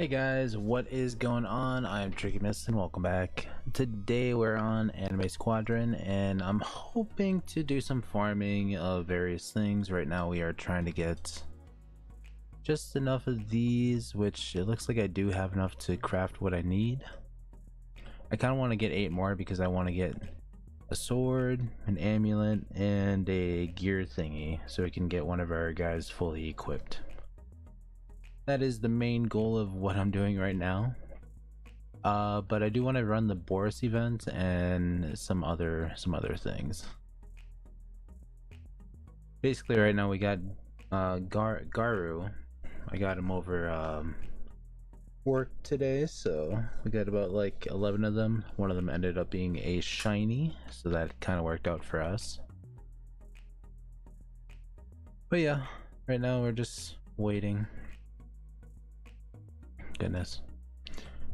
Hey guys, what is going on? I'm TrickyMist and welcome back. Today we're on Anime Squadron and I'm hoping to do some farming of various things. Right now we are trying to get just enough of these, which it looks like I do have enough to craft what I need. I kind of want to get 8 more because I want to get a sword, an amulet, and a gear thingy so we can get one of our guys fully equipped. That is the main goal of what I'm doing right now. But I do want to run the Boris event and some other things. Basically, right now we got Garu. I got him over work today, so we got about like 11 of them. One of them ended up being a shiny, so that kind of worked out for us. But yeah, right now we're just waiting. Goodness.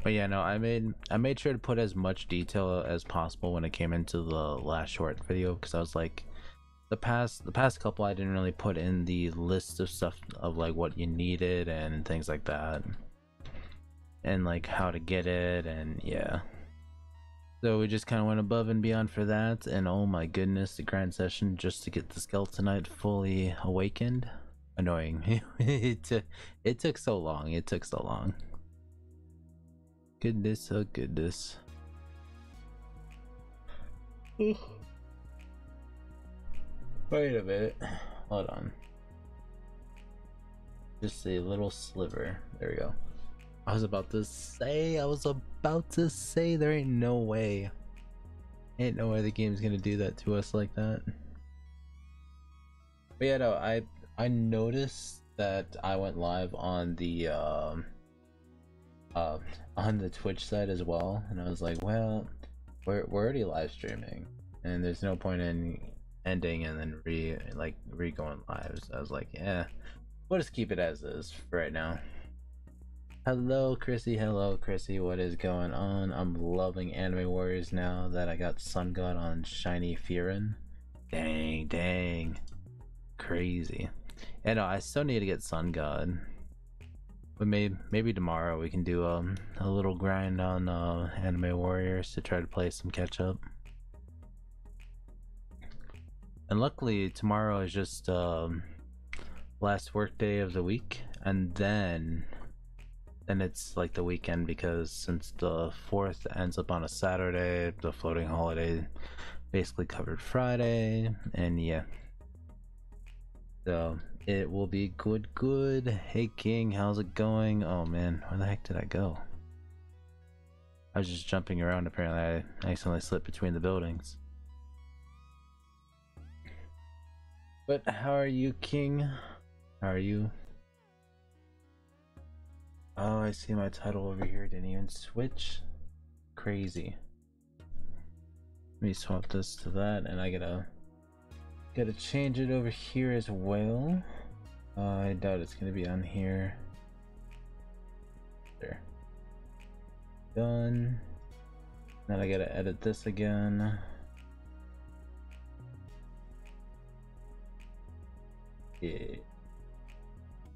But yeah, no, I made sure to put as much detail as possible when it came into the last short video, because I was like, the past couple I didn't really put in the list of stuff of like what you needed and things like that, and like how to get it, and yeah. So we just kind of went above and beyond for that, and oh my goodness, the grind session just to get the Skeletonite fully awakened. Annoying. it took so long. It took so long. Goodness, oh goodness. Wait a minute. Hold on. Just a little sliver. There we go. I was about to say there ain't no way. Ain't no way the game's gonna do that to us like that. But yeah, no, I noticed that I went live on the Twitch side as well, and I was like, well, we're already live streaming and there's no point in ending and then re going live. So I was like, yeah, we'll just keep it as is for right now. Hello Chrissy, what is going on? I'm loving Anime Warriors now that I got Sun God on shiny Furin. Dang, crazy. Yeah, no, I still need to get Sun God. But maybe tomorrow we can do a little grind on Anime Warriors to try to play some catch up. And luckily tomorrow is just last work day of the week, and then it's like the weekend, because since the 4th ends up on a Saturday, the floating holiday basically covered Friday, and yeah. So it will be good. Hey King, how's it going? Oh man, where the heck did I go? I was just jumping around. Apparently I accidentally slipped between the buildings. But how are you, King? How are you? Oh, I see my title over here didn't even switch. Crazy. Let me swap this to that, and I gotta change it over here as well. I doubt it's gonna be on here. There. Done. Then I gotta edit this again. Yeah.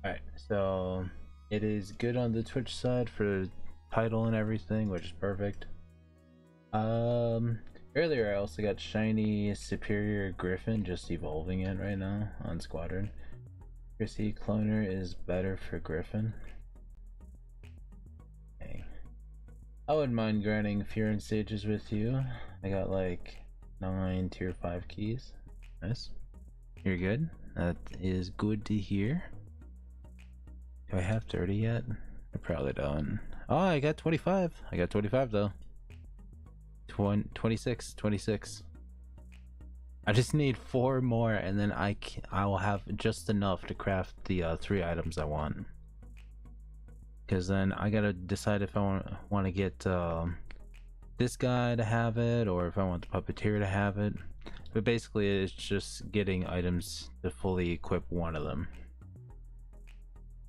Alright, so it is good on the Twitch side for title and everything, which is perfect. Earlier I also got shiny Superior Griffin, just evolving it right now on Squadron. Chrissy, Cloner is better for Griffin. Dang. I wouldn't mind grinding Furin stages with you. I got like 9 tier 5 keys. Nice. You're good. That is good to hear. Do I have 30 yet? I probably don't. Oh, I got 25. I got 25 though. 26. I just need 4 more, and then I will have just enough to craft the 3 items I want. Because then I gotta decide if I want to get this guy to have it, or if I want the puppeteer to have it. But basically it's just getting items to fully equip one of them.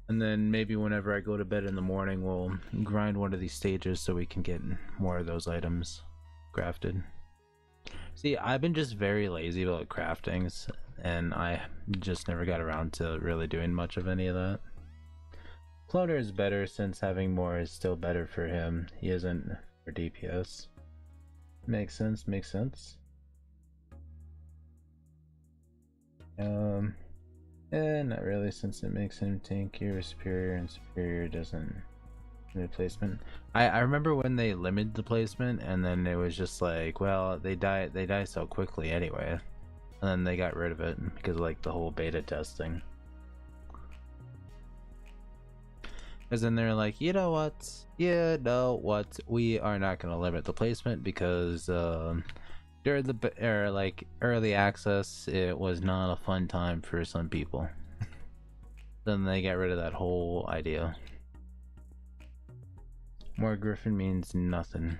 And then maybe whenever I go to bed in the morning, we'll grind one of these stages so we can get more of those items crafted. See, I've been just very lazy about craftings, and I just never got around to really doing much of any of that. Cloner is better since having more is still better for him. He isn't for DPS. Makes sense, makes sense. Not really, since it makes him tankier or superior, and superior doesn't limit placement. I remember when they limited the placement, and then it was just like, well, they die so quickly anyway, and then they got rid of it because of like the whole beta testing. Because then they're like, you know what? Yeah, no, what? We are not going to limit the placement because during the like early access, it was not a fun time for some people. Then they got rid of that whole idea. More Griffin means nothing.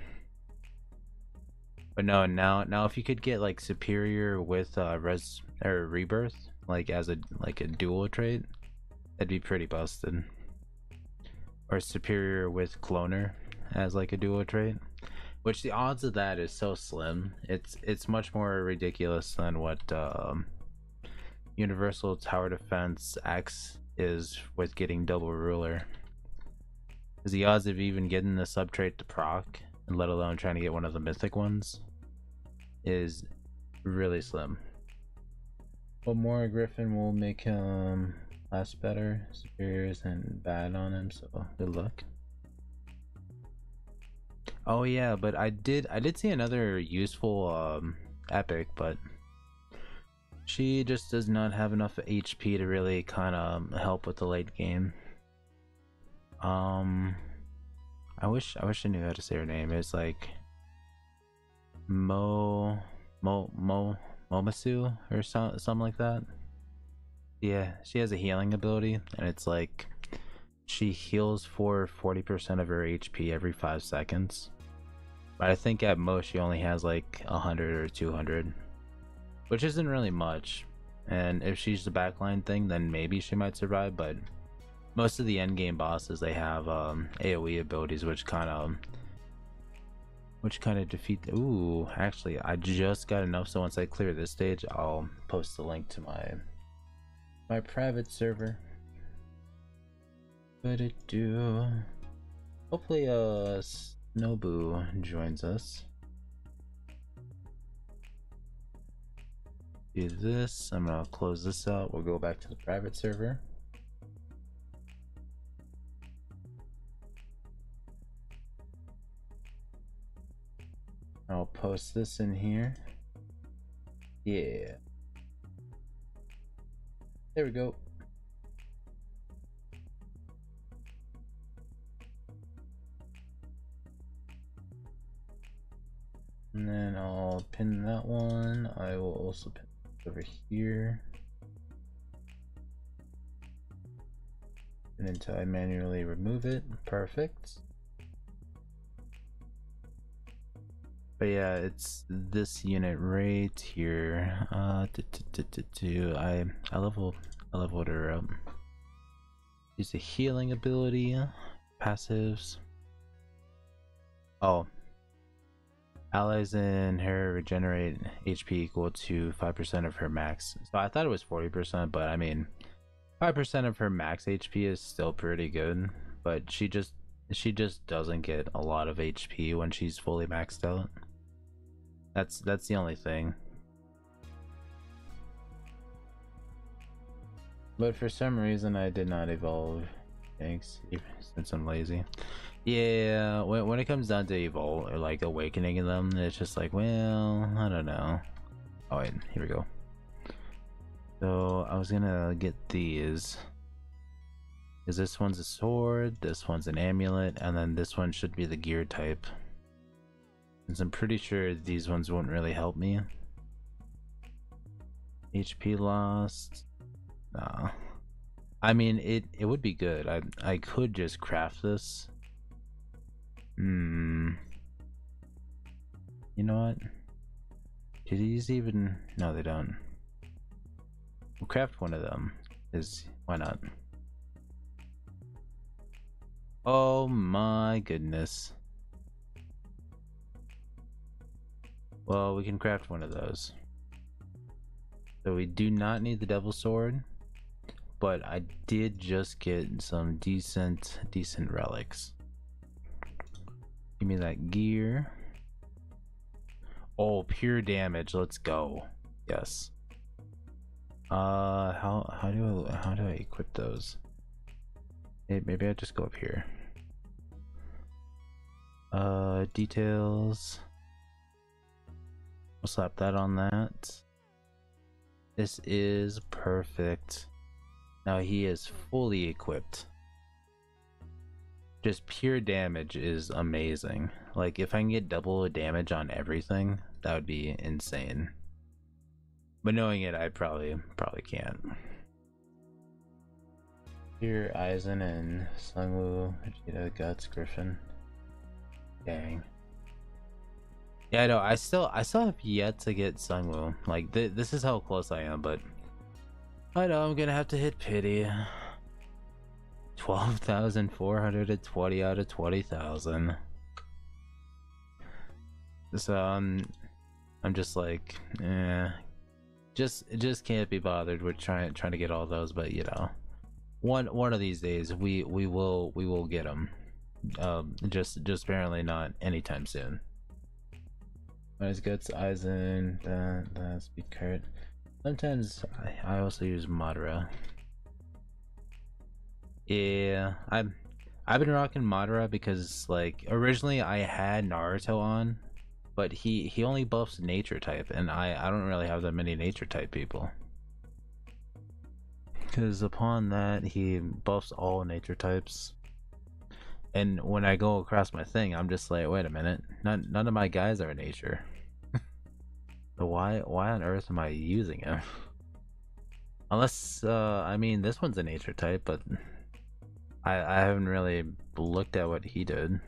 But no, now if you could get like superior with res or rebirth, like as a dual trait, that'd be pretty busted. Or superior with cloner as like a dual trait, which the odds of that is so slim. It's much more ridiculous than what Universal Tower Defense X is with getting double ruler. Because the odds of even getting the sub trait to proc, and let alone trying to get one of the mythic ones, is really slim. But more Griffin will make him less better, superiors and bad on him, so good luck. Oh yeah, but I did see another useful epic, but she just does not have enough HP to really kind of help with the late game. I wish I knew how to say her name. It's like Momasu or something like that. Yeah, she has a healing ability, and it's like she heals for 40% of her HP every 5 seconds. But I think at most she only has like 100 or 200, which isn't really much. And if she's the backline thing, then maybe she might survive, but most of the endgame bosses, they have AoE abilities, which kind of defeat. Ooh, actually, I just got enough, so once I clear this stage, I'll post the link to my private server. What it do? Hopefully, Nobu joins us. Do this. I'm gonna close this out. We'll go back to the private server. I'll post this in here. Yeah. There we go. And then I'll pin that one. I will also pin it over here. And until I manually remove it. Perfect. But yeah, it's this unit right here. I leveled her up. Use the healing ability, passives. Oh, allies in her regenerate HP equal to 5% of her max. So I thought it was 40%, but I mean, 5% of her max HP is still pretty good. But she just doesn't get a lot of HP when she's fully maxed out. That's the only thing. But for some reason I did not evolve. Thanks, since I'm lazy. Yeah, when it comes down to evolve or like awakening them, it's just like, well, I don't know. Oh wait, here we go. So I was gonna get these. Because this one's a sword, this one's an amulet, and then this one should be the gear type. Since I'm pretty sure these ones won't really help me. HP lost. Nah. I mean, it would be good. I could just craft this. You know what? Do these even... No, they don't. We'll craft one of them. Why not? Oh my goodness. Well, we can craft one of those. So we do not need the Devil Sword. but I did just get some decent relics. Give me that gear. Oh, pure damage. Let's go. Yes. How do I equip those? Hey, maybe I just go up here. Details. We'll slap that on that. This is perfect. Now he is fully equipped. Just pure damage is amazing. Like if I can get double damage on everything, that would be insane. But knowing it, I probably can't. Here, Aizen and Sungwoo, Vegeta, Guts, Griffin. Dang. Yeah, I know. I still have yet to get Sungwoo. Like this is how close I am, but I know I'm gonna have to hit pity. 12,420 out of 20,000. So I'm just like, just can't be bothered with trying to get all those. But you know, one of these days we will get them. Just apparently not anytime soon. Eyes, Guts, Aizen, that speed card. Sometimes I also use Madara. Yeah, I've been rocking Madara because like originally I had Naruto on, but he only buffs nature type, and I don't really have that many nature type people. Because upon that he buffs all nature types. And when I go across my thing, I'm just like, wait a minute, none of my guys are nature. So why on earth am I using him? Unless, I mean, this one's a nature type, but I haven't really looked at what he did.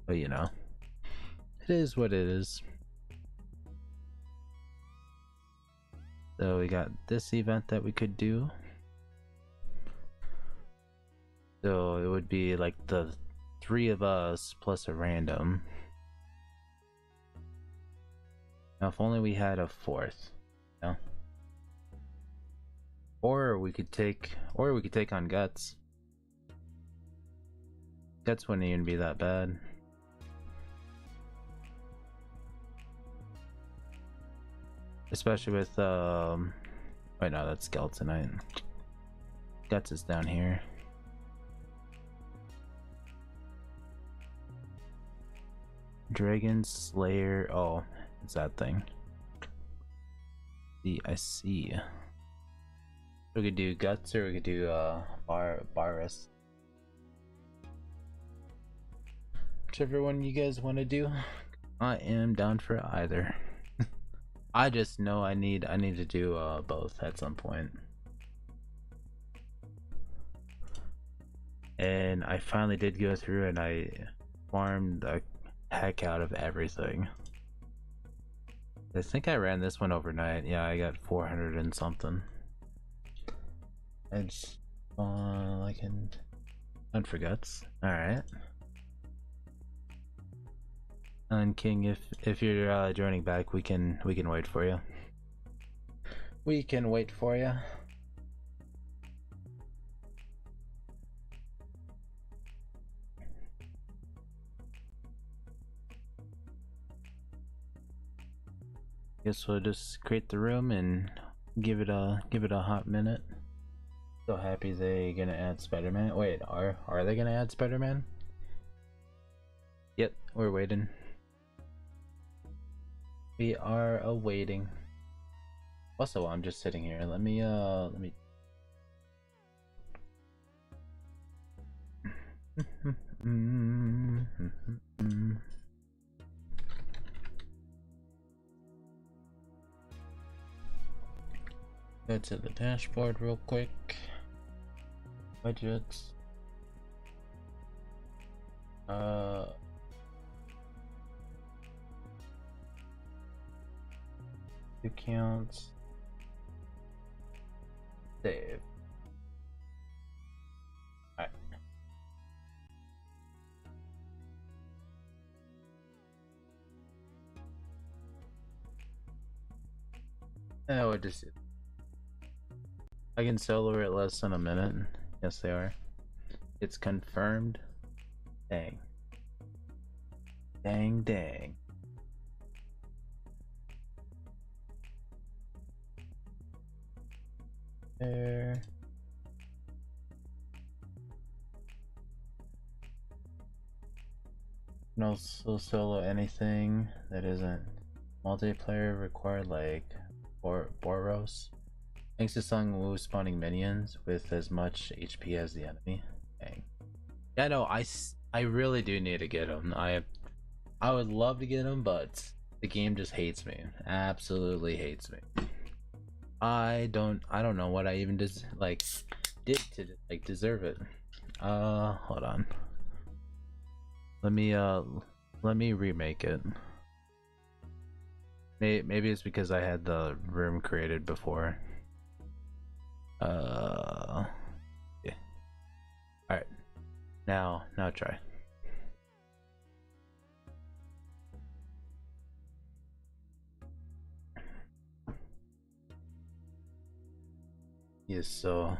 But you know, it is what it is. So we got this event that we could do. So it would be like the 3 of us plus a random. Now if only we had a 4th, you know? Or we could take on Guts. Guts wouldn't even be that bad. Especially with wait, no, that's Skeletonite. Guts is down here. Dragon Slayer. Oh, it's that thing. See, I see. We could do Guts or we could do Barus. Whichever one you guys want to do. I am down for either. I just know I need to do both at some point. And I finally did go through and I farmed the heck out of everything. I think I ran this one overnight. Yeah, I got 400 and something. It's I can unforgets. All right. And King, if you're joining back, we can wait for you. We can wait for you. Guess we'll just create the room and give it a hot minute. So happy they gonna add Spider-Man. Wait, are they gonna add Spider-Man? Yep, we're waiting. We are awaiting. Also, I'm just sitting here. Let me go to the dashboard real quick. Budgets. Accounts. Save. Alright. Oh, just I can solo it less than a minute. Yes, they are. It's confirmed. Dang. Dang, dang. There. Can also solo anything that isn't multiplayer required, like Boros. Thanks to Sung Woo spawning minions with as much HP as the enemy. Dang. Yeah, no, I really do need to get him. I would love to get him, but the game just hates me. Absolutely hates me. I don't know what I even did to like deserve it. Hold on. Let me remake it. Maybe it's because I had the room created before. Yeah. All right. Now try. He is so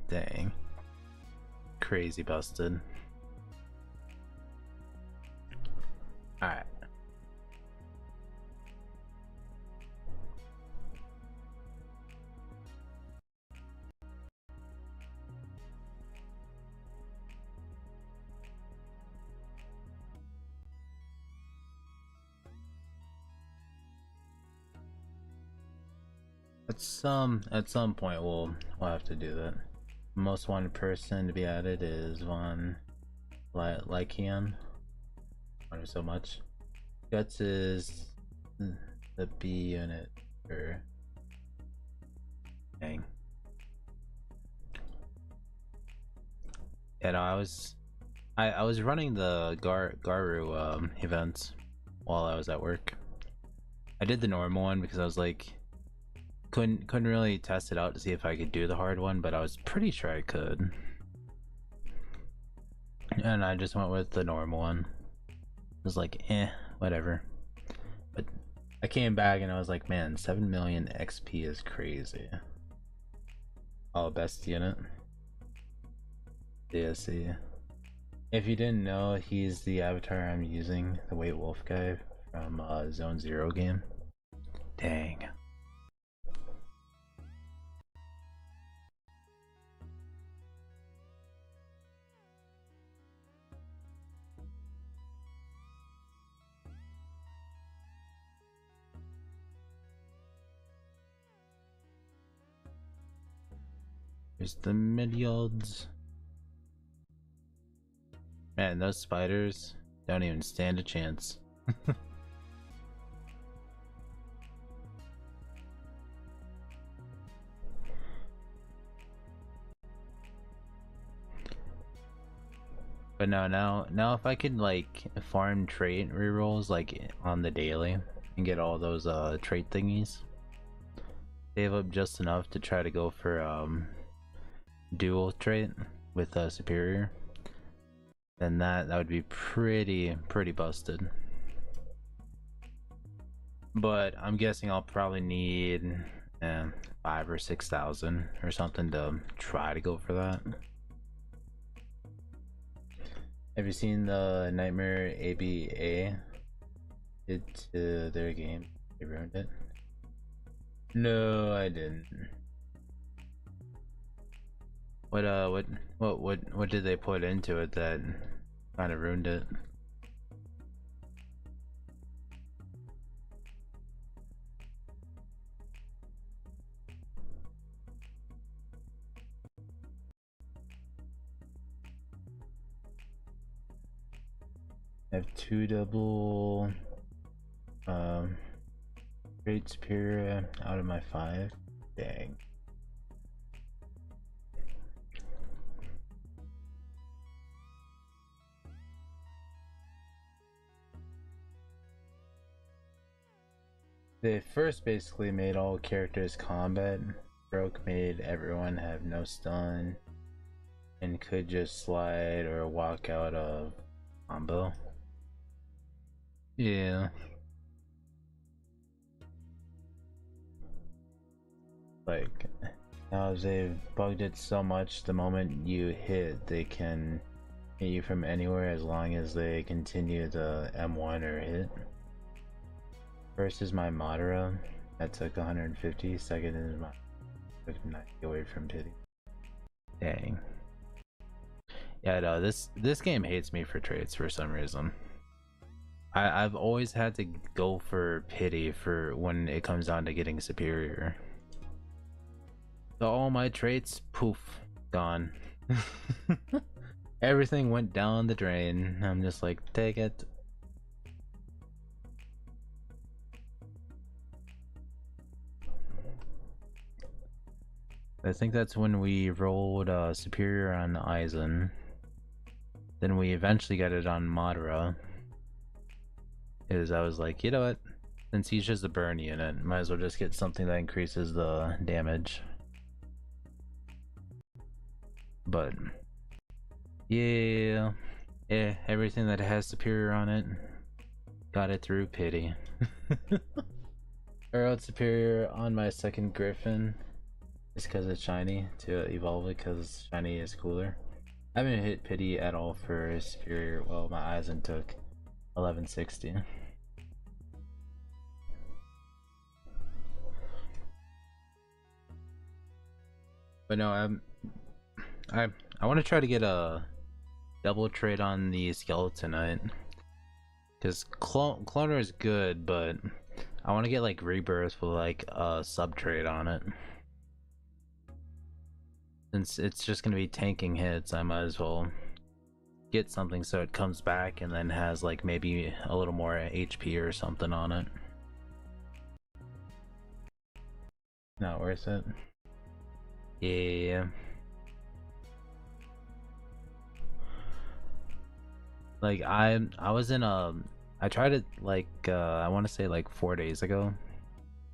dang crazy busted. All right. At some point we'll have to do that. Most wanted person to be added is one Lycian. Wonder so much. Guts is the B unit for dang. Yeah, no, I was running the Garu events while I was at work. I did the normal one because I was like couldn't really test it out to see if I could do the hard one, but I was pretty sure I could. And I just went with the normal one. It was like, whatever. But I came back and I was like, man, 7 million XP is crazy. Oh, best unit. DSC. If you didn't know, he's the avatar I'm using, the White Wolf guy from Zone Zero game. Dang. Here's the Midyards. Man, those spiders don't even stand a chance. But no, now if I could like farm trait rerolls like on the daily and get all those trait thingies, save up just enough to try to go for dual trait with superior, then that would be pretty busted. But I'm guessing I'll probably need 5,000 or 6,000 or something to try to go for that. Have you seen the Nightmare ABA did to their game? They ruined it. No, I didn't. What did they put into it that kind of ruined it? I have 2 double great superior out of my 5. Dang. They first basically made all characters combat broke, made everyone have no stun and could just slide or walk out of combo. Yeah. Like Now they've bugged it so much, the moment you hit, they can hit you from anywhere as long as they continue the M1 or hit. First is my Madara, that took 150, second is my took 90 away from pity. Dang. Yeah, no, this game hates me for traits for some reason. I've always had to go for pity for when it comes down to getting superior. So all my traits, poof, gone. Everything went down the drain. I'm just like, take it. I think that's when we rolled superior on Aizen. Then we eventually got it on Madara. Is I was like, you know what? Since he's just a burn unit, might as well just get something that increases the damage. But yeah, everything that has superior on it, got it through pity. I wrote superior on my second Griffin, just because it's shiny, to evolve it because shiny is cooler. I haven't hit pity at all for superior. Well, my Aizen took 1160. But no, I want to try to get a double trade on the Skeletonite, because Cloner is good, but I want to get like Rebirth with like a sub trade on it. Since it's just gonna be tanking hits, I might as well get something so it comes back and then has like maybe a little more HP or something on it. Not worth it. Yeah. Like I was in I tried it like I want to say like 4 days ago,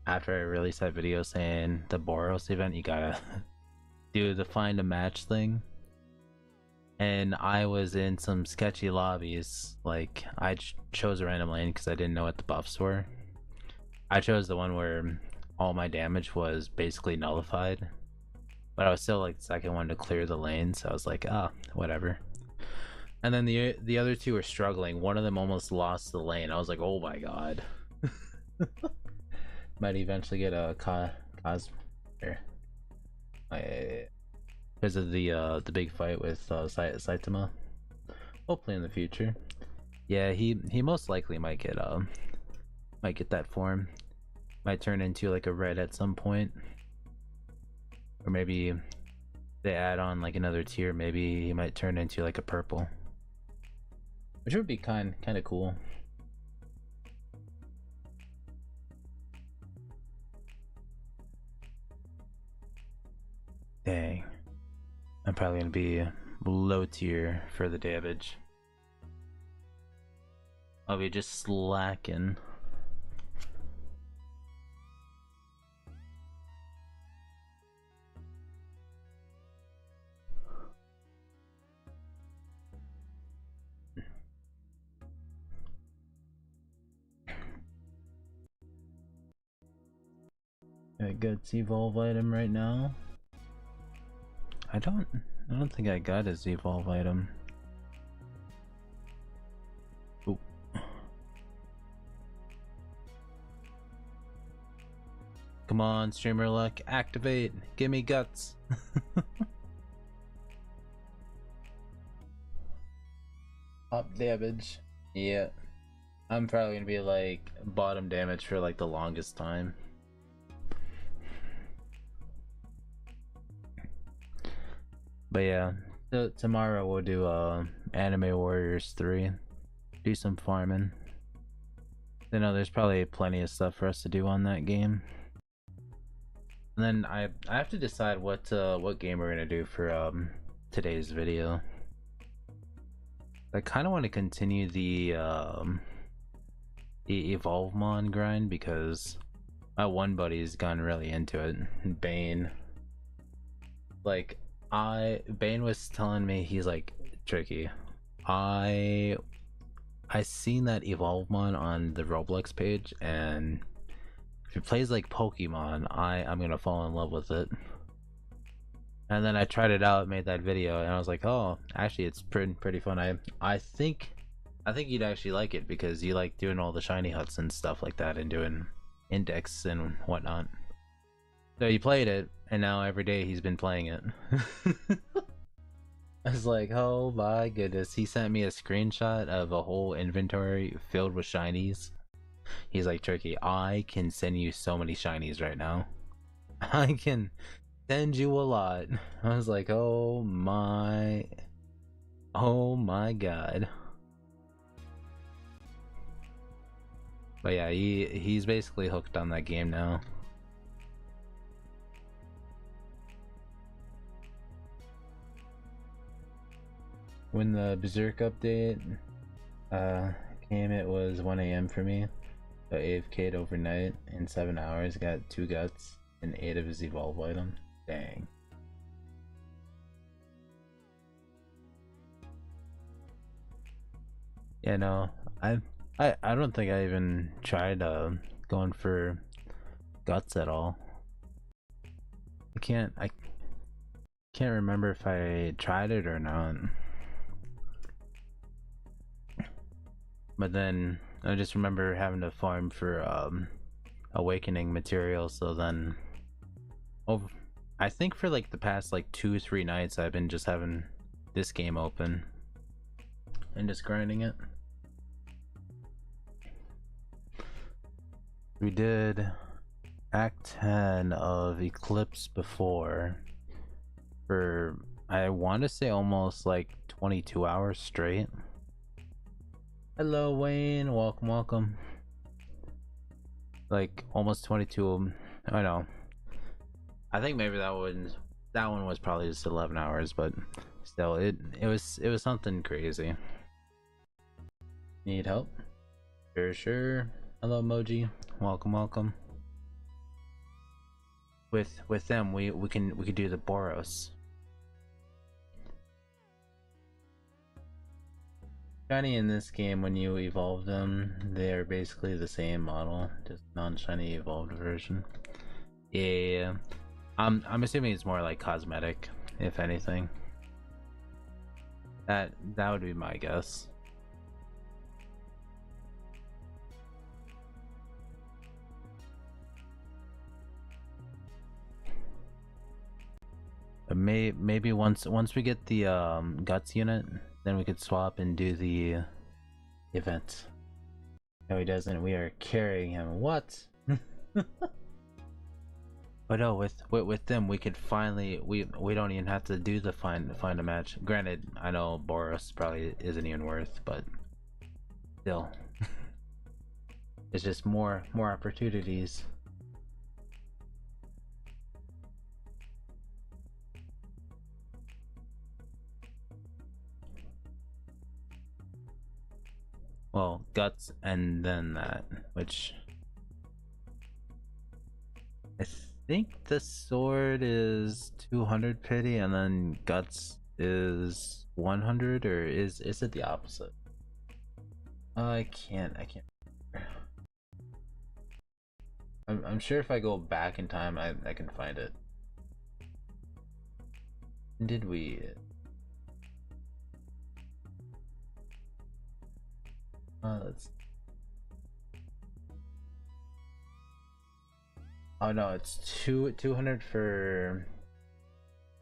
after I released that video saying the Boros event you gotta do the find a match thing, and I was in some sketchy lobbies. Like I chose a random lane because I didn't know what the buffs were. I chose the one where all my damage was basically nullified, but I was still like the second one to clear the lane, so I was like, ah, whatever. And then the other two were struggling. One of them almost lost the lane. I was like, oh my god. Might eventually get a cos here. Because of the big fight with Saitama. Hopefully in the future. Yeah, he most likely might get that form. Might turn into like a red at some point. Or maybe they add on like another tier, maybe he might turn into like a purple. Which would be kind of cool. Dang. I'm probably gonna be low tier for the damage. I'll be just slacking. I got evolve item right now. I don't think I got his evolve item. Oop. Come on, streamer luck, activate. Give me guts. Up damage. Yeah. I'm probably gonna be like bottom damage for like the longest time. But yeah, tomorrow we'll do Anime Warriors 3. Do some farming. I know there's probably plenty of stuff for us to do on that game. And then I have to decide what game we're gonna do for today's video. I kind of want to continue the Evolvemon grind because my one buddy's gotten really into it. Bane. Like Bane was telling me, he's like, Tricky, I seen that Evolvemon on the Roblox page, and if it plays like Pokemon, I'm gonna fall in love with it. And then I tried it out, made that video, and I was like, oh, actually, it's pretty fun. I think you'd actually like it because you like doing all the shiny huts and stuff like that, and doing index and whatnot. So he played it, and now every day he's been playing it. I was like, oh my goodness. He sent me a screenshot of a whole inventory filled with shinies. He's like, Tricky, I can send you so many shinies right now. I can send you a lot. I was like, oh my god. But yeah, he's basically hooked on that game now. When the Berserk update came, it was 1 a.m. for me. So AFK'd overnight in 7 hours, got 2 guts and 8 of his evolve item. Dang. Yeah, no, I don't think I even tried going for guts at all. I can't remember if I tried it or not. But then I just remember having to farm for awakening material, so then over I think for like the past like 2-3 nights I've been just having this game open and just grinding it. We did Act 10 of Eclipse before for, I want to say, almost like 22 hours straight. Hello Wayne, welcome. Like almost 22. I know. I think maybe that one was probably just 11 hours, but still, it was something crazy. Need help? Sure. Hello emoji, welcome. With them, we could do the Boros. Shiny in this game, when you evolve them, they're basically the same model, just non-shiny evolved version. Yeah, I'm assuming it's more like cosmetic, if anything. That would be my guess. But maybe once we get the guts unit, then we could swap and do the event. No, he doesn't. We are carrying him. What? But no, with them we could finally we don't even have to do the find a match. Granted, I know Boros probably isn't even worth, but still, it's just more opportunities. Well, guts and then that, which I think the sword is 200 pity and then guts is 100, or is it the opposite? I can't I'm sure if I go back in time I can find it. Did we? Let's. Oh no, it's 200 for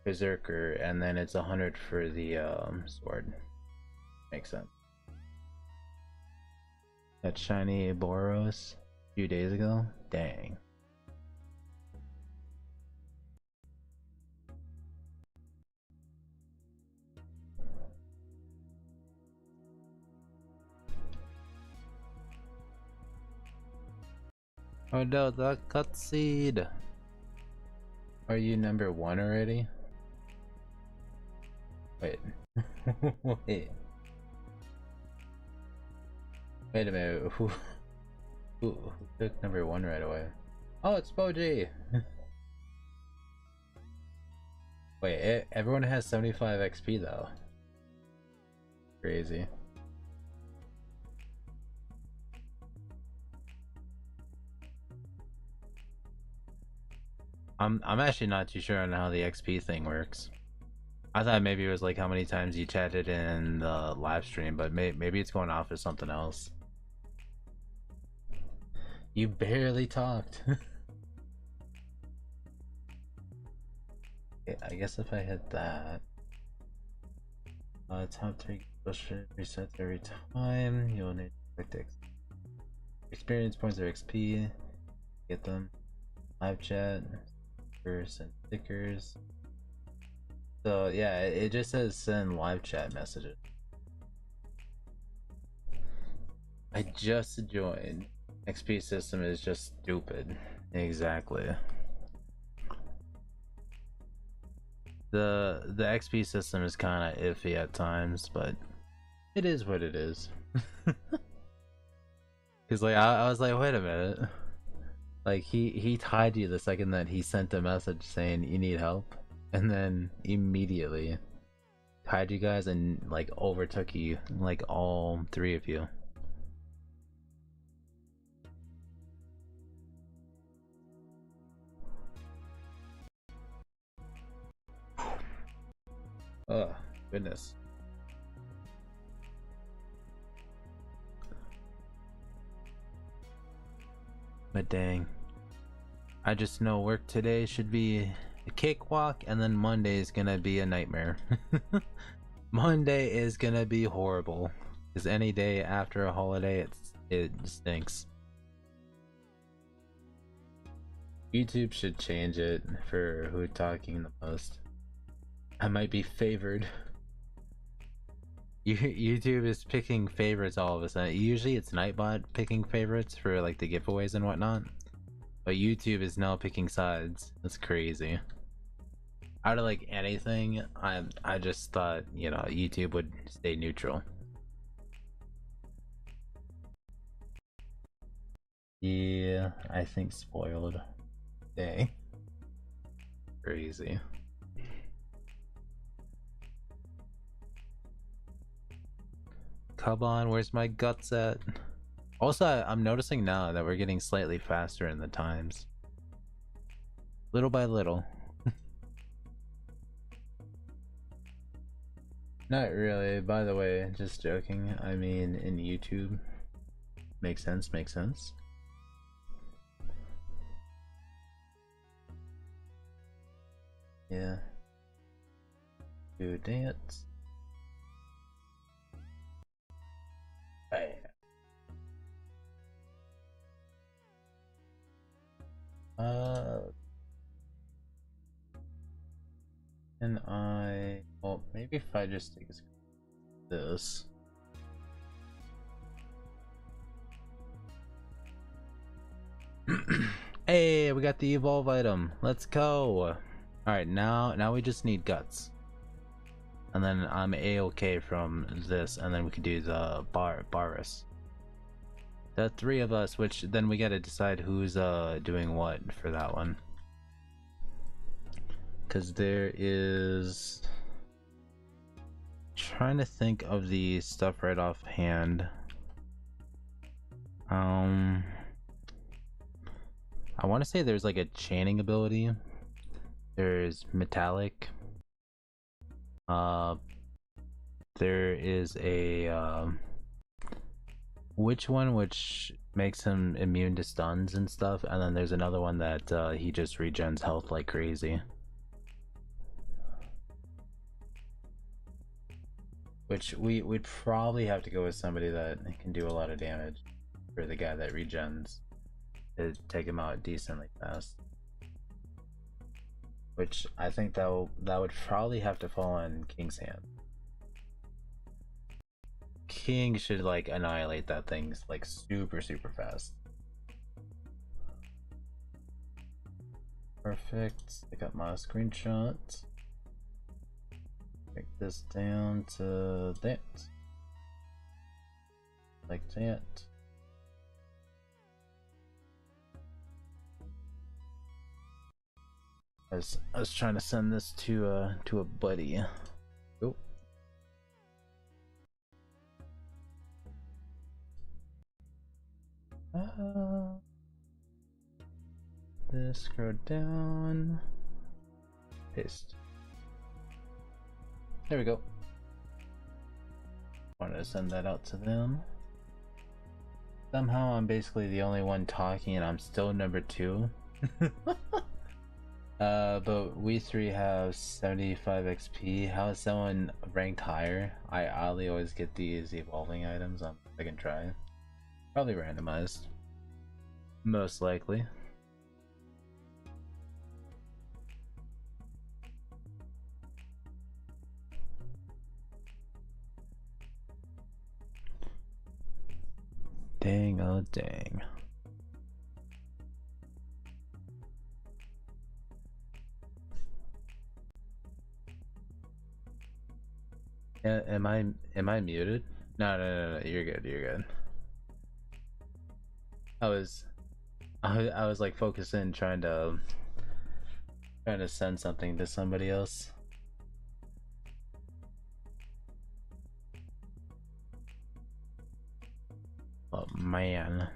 Berserker, and then it's 100 for the sword. Makes sense. That shiny Boros a few days ago. Dang. Oh no, the cutscene! Are you number 1 already? Wait. Wait. Wait a minute. Who took number 1 right away? Oh, it's Boji! Wait, everyone has 75 XP though. Crazy. I'm actually not too sure on how the XP thing works. I thought maybe it was like how many times you chatted in the live stream, but maybe it's going off as something else. You barely talked. Yeah, I guess if I hit that, top 3 bullshit resets every time. You'll need to click experience points or XP. Get them. Live chat, stickers and stickers. So yeah, it just says send live chat messages. I just joined. XP system is just stupid. Exactly. The XP system is kind of iffy at times, but it is what it is. Cause like I was like, wait a minute. Like he tied you the second that he sent a message saying you need help, and then immediately tied you guys and like overtook you, like all 3 of you. Oh goodness. But dang, I just know work today should be a cakewalk, and then Monday is gonna be a nightmare. Monday is gonna be horrible, because any day after a holiday, it stinks. YouTube should change it for who talking the most. I might be favored. YouTube is picking favorites all of a sudden. Usually it's Nightbot picking favorites for like the giveaways and whatnot, but YouTube is now picking sides. That's crazy. Out of like anything, I just thought, you know, YouTube would stay neutral. Yeah, I think spoiled. Dang. Crazy. Come on, where's my guts at? Also, I'm noticing now that we're getting slightly faster in the times. Little by little. Not really, by the way, just joking. I mean, in YouTube. Makes sense, makes sense. Yeah. Do dance. Bam. And well, maybe if I just take this. Hey, we got the evolve item. Let's go. Alright, now we just need guts. And then I'm a-okay from this, and then we can do the Barus. The 3 of us, which then we gotta decide who's doing what for that one. Cause there is, trying to think of the stuff right offhand. I want to say there's like a chaining ability. There's metallic. There is a which makes him immune to stuns and stuff, and then there's another one that he just regens health like crazy. Which we'd probably have to go with somebody that can do a lot of damage for the guy that regens to take him out decently fast. Which I think that would probably have to fall on King's hand. King should like annihilate that thing like super fast. Perfect. I got my screenshot. Take this down to that. Like that. I was trying to send this to a buddy. Oh. Scroll down. Paste. There we go. Wanted to send that out to them. Somehow I'm basically the only one talking and I'm still number 2. But we 3 have 75 XP. How is someone ranked higher? I oddly always get these evolving items on second try. Probably randomized. Most likely. Dang, oh dang. Am I muted? No, you're good, you're good. I was like focusing trying to send something to somebody else. Oh man.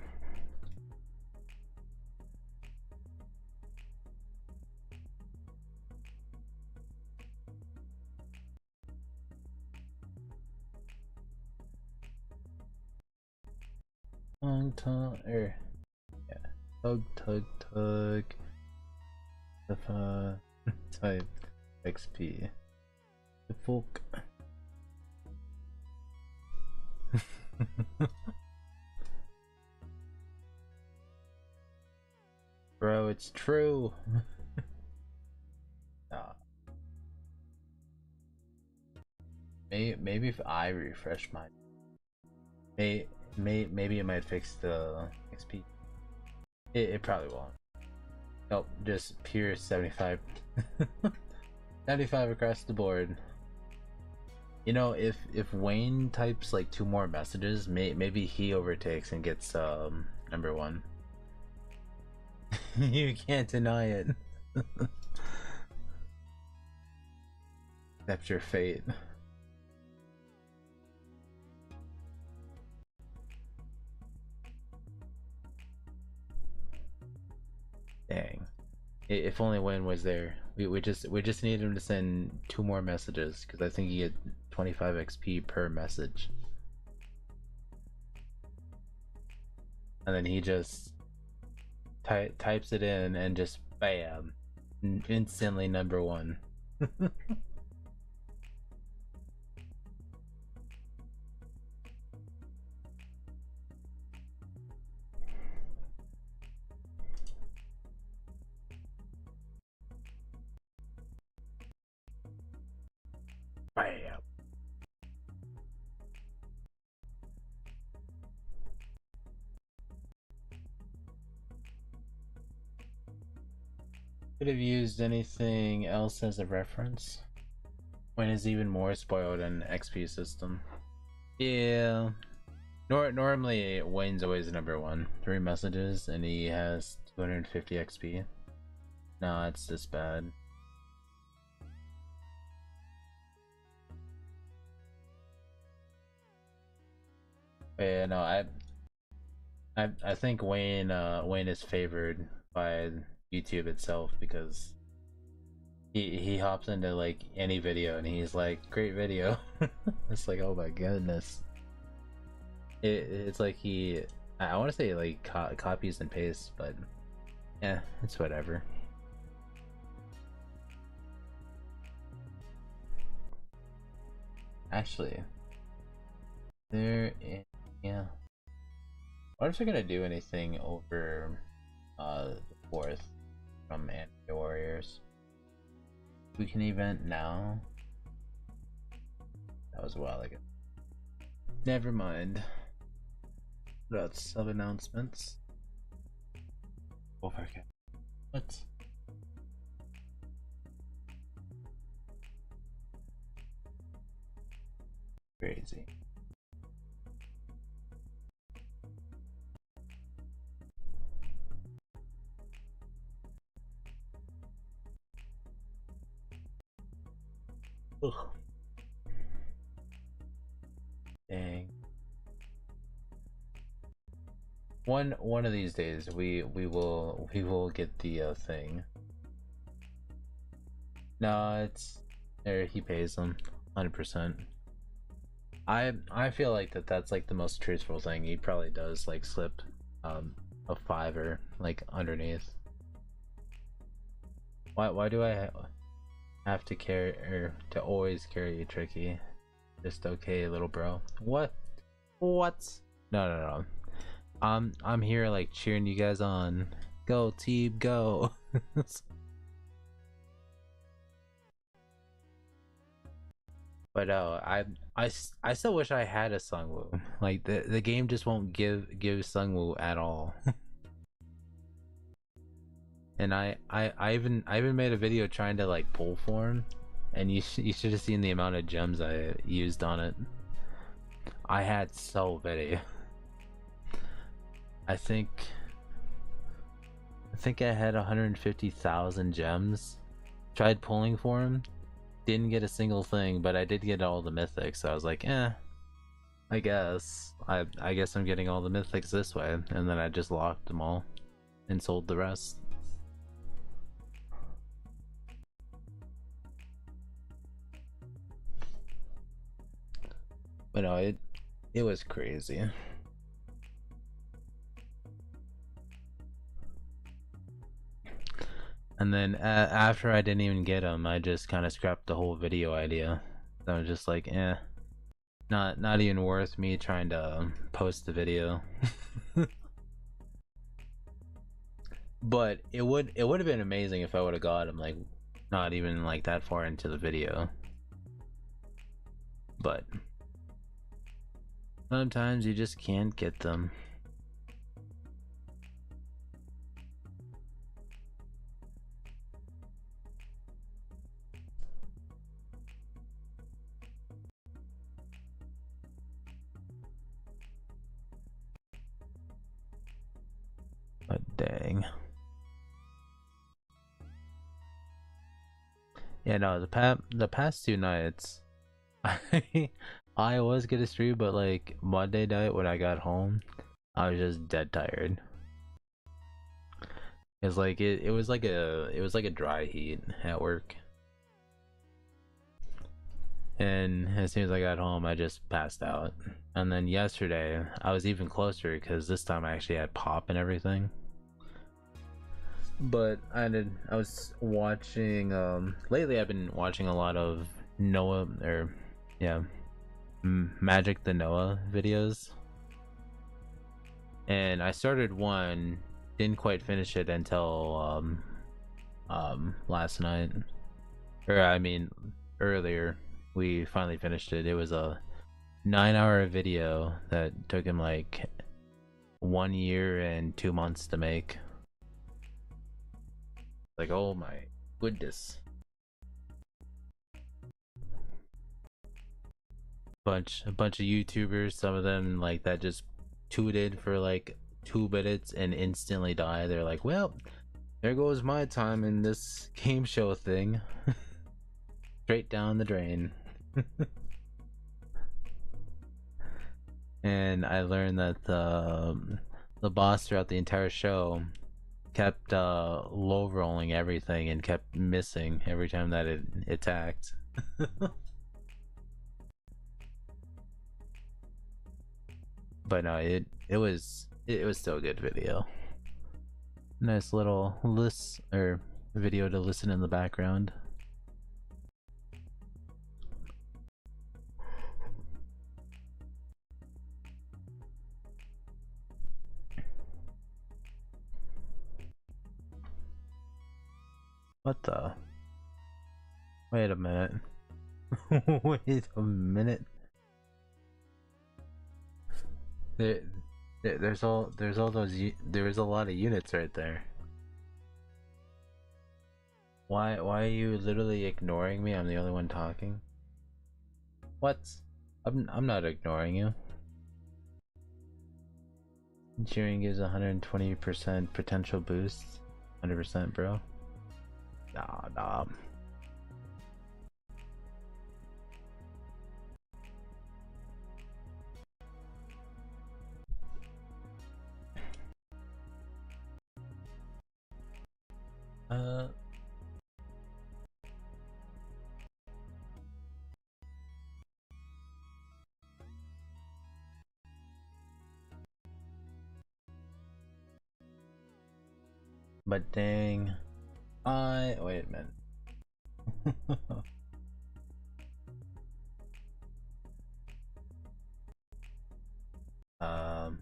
Yeah. Tug. The type XP. The folk. Bro, it's true. Maybe if I refresh my maybe it might fix the XP. It probably won't. Nope, just pure 75. 75 across the board. You know, if Wayne types like 2 more messages, maybe he overtakes and gets number 1. You can't deny it. Accept your fate. Dang. If only Wayne was there. We just need him to send 2 more messages because I think you get 25 XP per message. And then he just types it in and just bam, instantly number 1. Bam. Could have used anything else as a reference. Wayne is even more spoiled in XP system. Yeah. Normally Wayne's always number 1. 3 messages and he has 250 XP. No, it's this bad. Yeah, no, I think Wayne is favored by YouTube itself because he hops into like any video and he's like, great video. It's like, oh my goodness. It's like I want to say like copies and pastes, but yeah, it's whatever. Actually, yeah. What if they're gonna do anything over the 4th from Anime Warriors? We can event now. That was a while ago. Never mind. What about sub announcements? Okay. What? Crazy. Ugh. Dang. One of these days we will get the thing. No, it's there. He pays them 100%. I feel like that's like the most truthful thing. He probably does like slip a fiver like underneath. Why do I have to carry or to always carry you, Tricky? Just okay, little bro. What? No. I'm here like cheering you guys on. Go team, go. But I still wish I had a Sungwoo. Like the game just won't give Sungwoo at all. And I even made a video trying to like pull for him, and you should have seen the amount of gems I used on it. I had so many. I think I had 150,000 gems. Tried pulling for him, didn't get a single thing, but I did get all the mythics. So I was like, I guess I guess I'm getting all the mythics this way, and then I just locked them all and sold the rest. But no, it was crazy. And then after I didn't even get them, I just kind of scrapped the whole video idea. So I was just like, not even worth me trying to post the video. But it would have been amazing if I would have got them like not even like that far into the video. But sometimes you just can't get them. But dang. Yeah, no, the past 2 nights I was gonna stream, but like Monday night when I got home, I was just dead tired. It's like it was like a dry heat at work. And as soon as I got home, I just passed out. And then yesterday, I was even closer because this time I actually had pop and everything. But I was watching lately I've been watching a lot of Noah or yeah, Magic the Noah videos. And I started one, didn't quite finish it until last night. Or I mean earlier we finally finished it. It was a 9-hour video that took him like 1 year and 2 months to make. Like, oh my goodness. A bunch of YouTubers, some of them like that just tooted for like 2 minutes and instantly die. They're like, well, there goes my time in this game show thing. Straight down the drain. And I learned that the boss throughout the entire show kept low rolling everything and kept missing every time that it attacked. But no, it was still a good video. Nice little video to listen in the background. What the? Wait a minute. Wait a minute. There's all those there's a lot of units right there. Why are you literally ignoring me? I'm the only one talking. What? I'm not ignoring you. Cheering gives 120% potential boost. 100%, bro. Nah. Uh, but dang, wait a minute. um,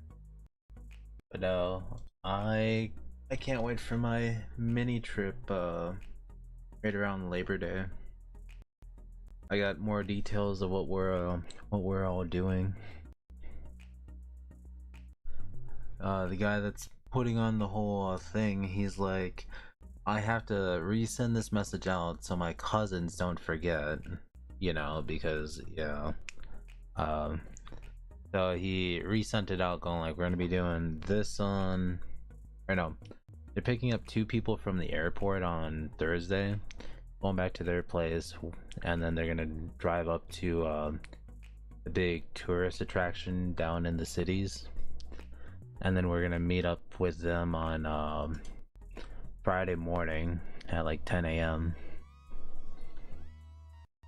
but no, I can't wait for my mini trip. Right around Labor Day. I got more details of what we're all doing. The guy that's putting on the whole thing, he's like, I have to resend this message out so my cousins don't forget, you know, because yeah. Um, so he resent it out, going like, we're gonna be doing this on, or no, they're picking up 2 people from the airport on Thursday, going back to their place, and then they're gonna drive up to a big tourist attraction down in the cities, and then we're gonna meet up with them on Friday morning at like 10 a.m.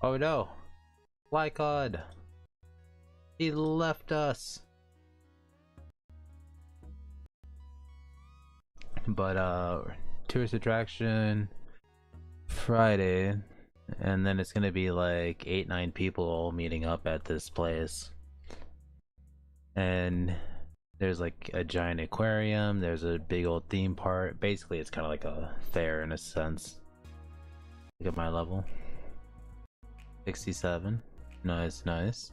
Oh no, Lycod, he left us. But tourist attraction Friday, and then it's gonna be like 8-9 people all meeting up at this place, and there's like a giant aquarium, there's a big old theme park. Basically it's kind of like a fair in a sense. Look at my level, 67. Nice, nice.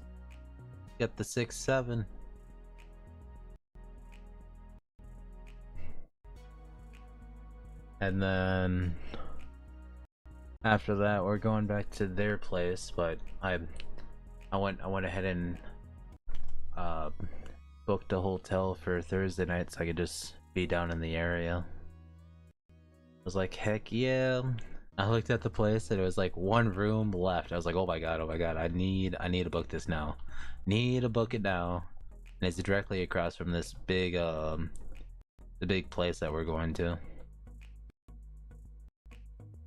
Get the 6-7. And then after that we're going back to their place, but I went ahead and booked a hotel for Thursday night so I could just be down in the area. I was like, heck yeah. I looked at the place and it was like 1 room left. I was like, oh my god, I need to book this now. Need to book it now. And it's directly across from this big the big place that we're going to.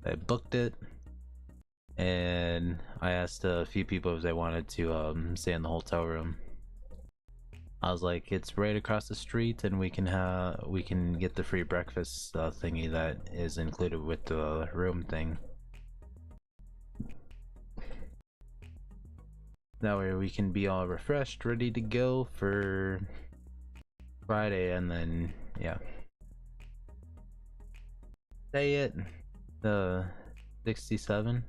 I booked it, and I asked a few people if they wanted to stay in the hotel room. I was like, it's right across the street, and we can get the free breakfast thingy that is included with the room thing. That way we can be all refreshed, ready to go for Friday, and then yeah. Say it. The 67.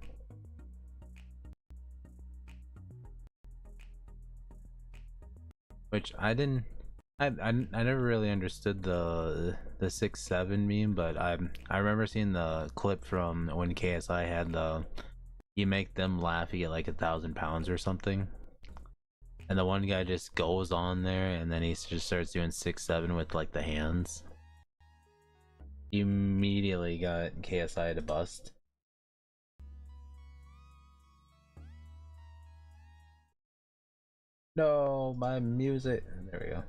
Which I never really understood the 6-7 meme, but I remember seeing the clip from when KSI had the you make them laugh, you get like 1,000 pounds or something, and the one guy just goes on there and then he just starts doing 6-7 with like the hands. He immediately got KSI to bust. No, my music. There we go.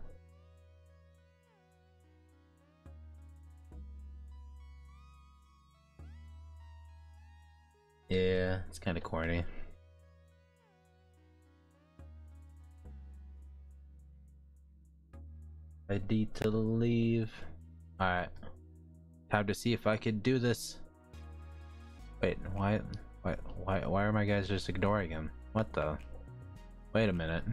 Yeah, it's kind of corny. I need to leave. Alright. Time to see if I can do this. Wait, why are my guys just ignoring him? What the? Wait a minute.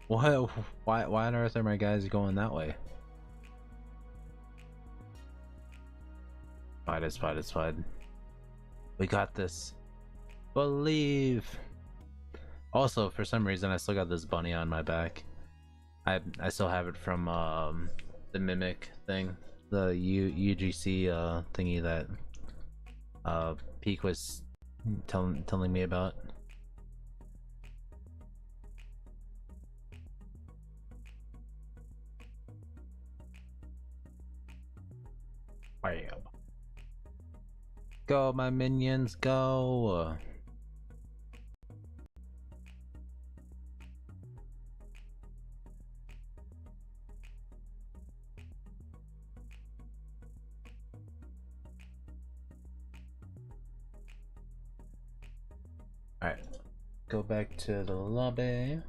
Why on earth are my guys going that way? Fine, it's fine, it's fine. We got this. Believe. Also, for some reason, I still got this bunny on my back. I still have it from the Mimic thing, the UGC thingy that Peak was telling me about. Bam. Go, my minions, go! go back to the lobby.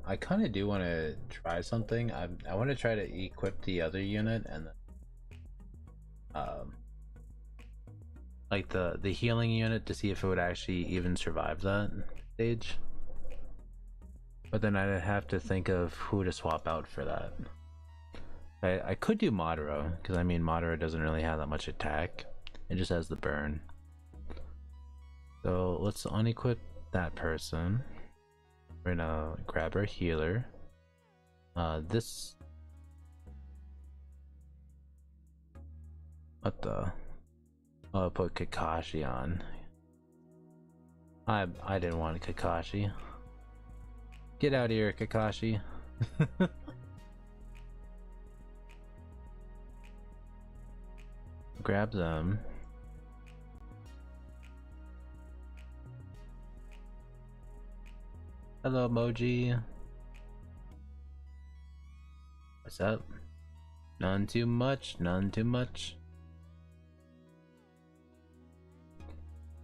I kind of do want to try something. I want to try to equip the other unit and um like the healing unit to see if it would actually even survive that stage. But then I'd have to think of who to swap out for that. I could do Madara, because I mean Madara doesn't really have that much attack. It just has the burn. So let's unequip that person. We're gonna grab our healer. This... What the... Oh, I'll put Kakashi on. I didn't want Kakashi. Get out of here, Kakashi. Grab them. Hello, Moji. What's up? None too much, none too much.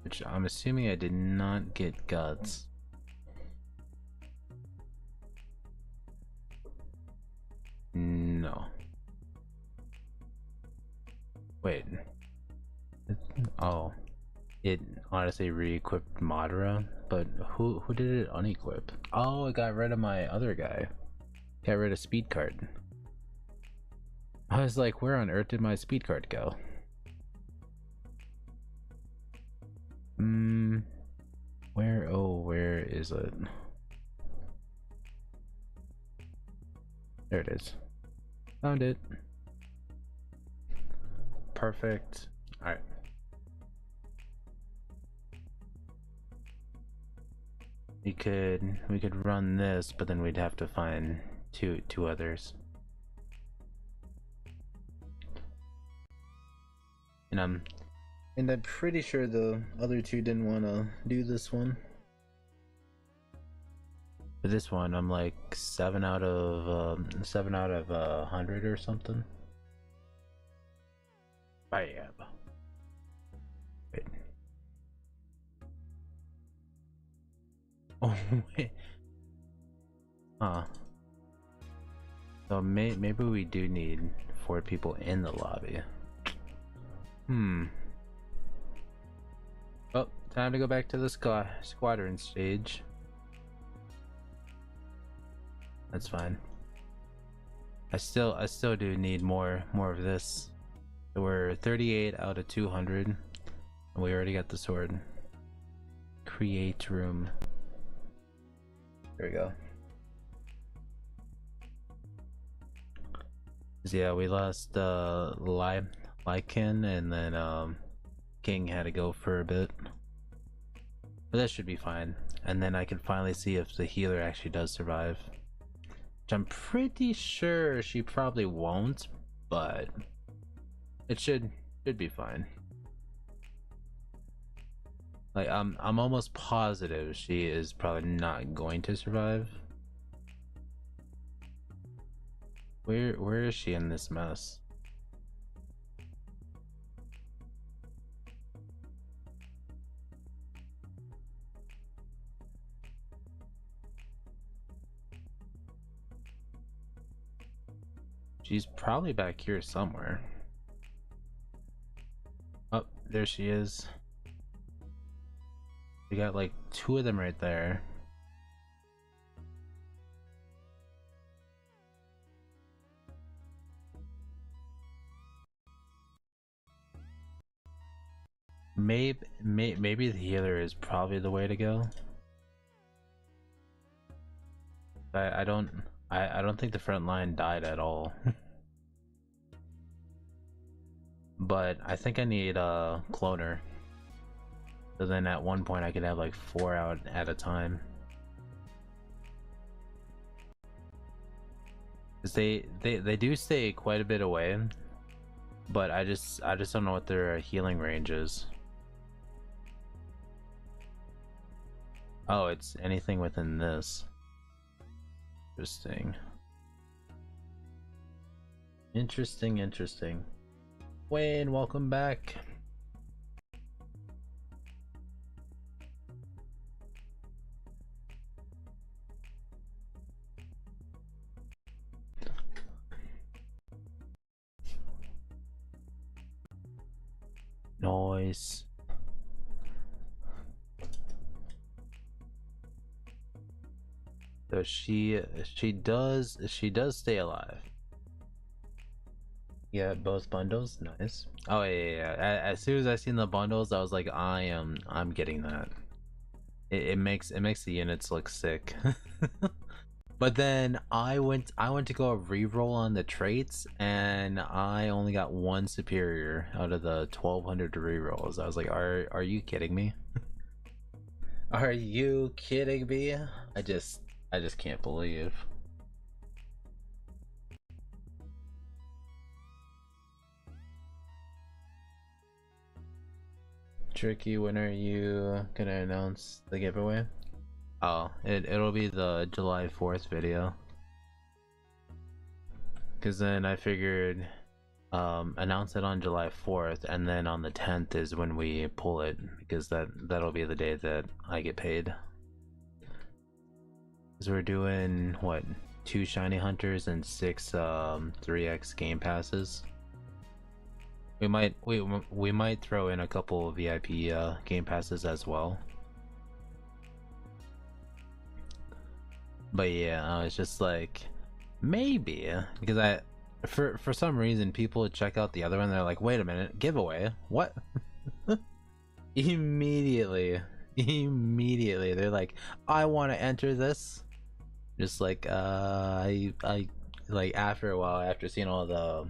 Which I'm assuming I did not get guts. No. Wait. Oh. It honestly re-equipped Madara, but who did it unequip? Oh, it got rid of my other guy. Got rid of speed card. I was like, where on earth did my speed card go? Where? Oh, where is it? There it is. Found it. Perfect. Alright. We could run this, but then we'd have to find two others. And I'm pretty sure the other two didn't want to do this one. But this one, I'm like 7 out of 100 or something. Bam. Wait. Oh wait. So maybe we do need 4 people in the lobby. Oh, time to go back to the squadron stage. That's fine. I still do need more of this. So we're 38 out of 200, and we already got the sword. Create room. There we go. So yeah, we lost Lycan, and then King had to go for a bit, but that should be fine. And then I can finally see if the healer actually does survive, which I'm pretty sure she probably won't, but it should be fine. Like I'm almost positive she is probably not going to survive. Where is she in this mess? She's probably back here somewhere. Oh, there she is. We got like 2 of them right there. Maybe the healer is probably the way to go. I don't think the front line died at all. But I think I need a cloner. So then at one point I could have like 4 out at a time. Cause they do stay quite a bit away, but I just don't know what their healing range is. Oh, it's anything within this. Interesting. Interesting. Wayne, welcome back. Noise. So she does stay alive. Yeah, both bundles, nice. Oh yeah. As soon as I seen the bundles, I was like, I'm getting that. It makes the units look sick. But then I went to go reroll on the traits, and I only got one superior out of the 1200 rerolls. I was like, are you kidding me? Are you kidding me? I just can't believe. Tricky, when are you gonna announce the giveaway? Oh, it'll be the July 4th video. Cause then I figured announce it on July 4th, and then on the 10th is when we pull it, because that'll be the day that I get paid. Cause we're doing what, 2 shiny hunters and 6 3x game passes. We might throw in a couple of VIP game passes as well. But yeah, it's just like, maybe, because for some reason people check out the other one, they're like, wait a minute, giveaway, what? immediately they're like, I want to enter this. Just like I like, after a while, after seeing all the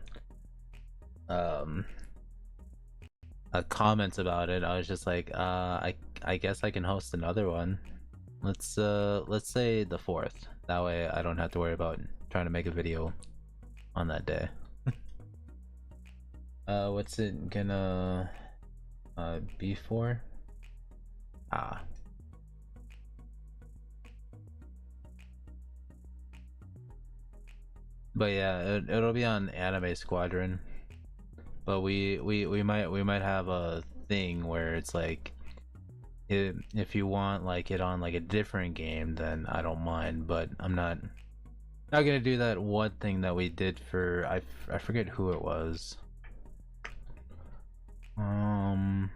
comments about it, I was just like, I guess I can host another one. Let's say the 4th. That way I don't have to worry about trying to make a video on that day. What's it gonna be for? But yeah, it'll be on Anime Squadron. But we might have a thing where it's like, if you want like it on like a different game, then I don't mind, but I'm not gonna do that one thing that we did for, I forget who it was. Man,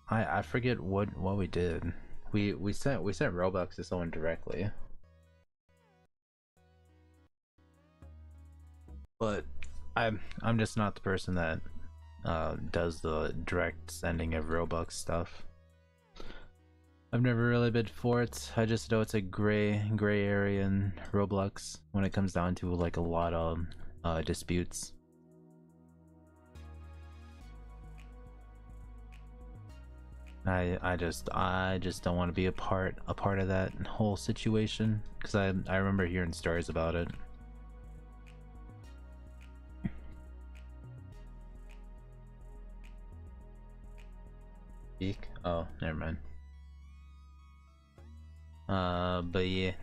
I forget what we did. We sent Robux to someone directly. But I'm just not the person that does the direct sending of Robux stuff. I've never really been for it. I just know it's a gray area in Roblox when it comes down to like a lot of disputes. I just don't want to be a part of that whole situation, because I remember hearing stories about it. Speak? Oh, never mind. But yeah.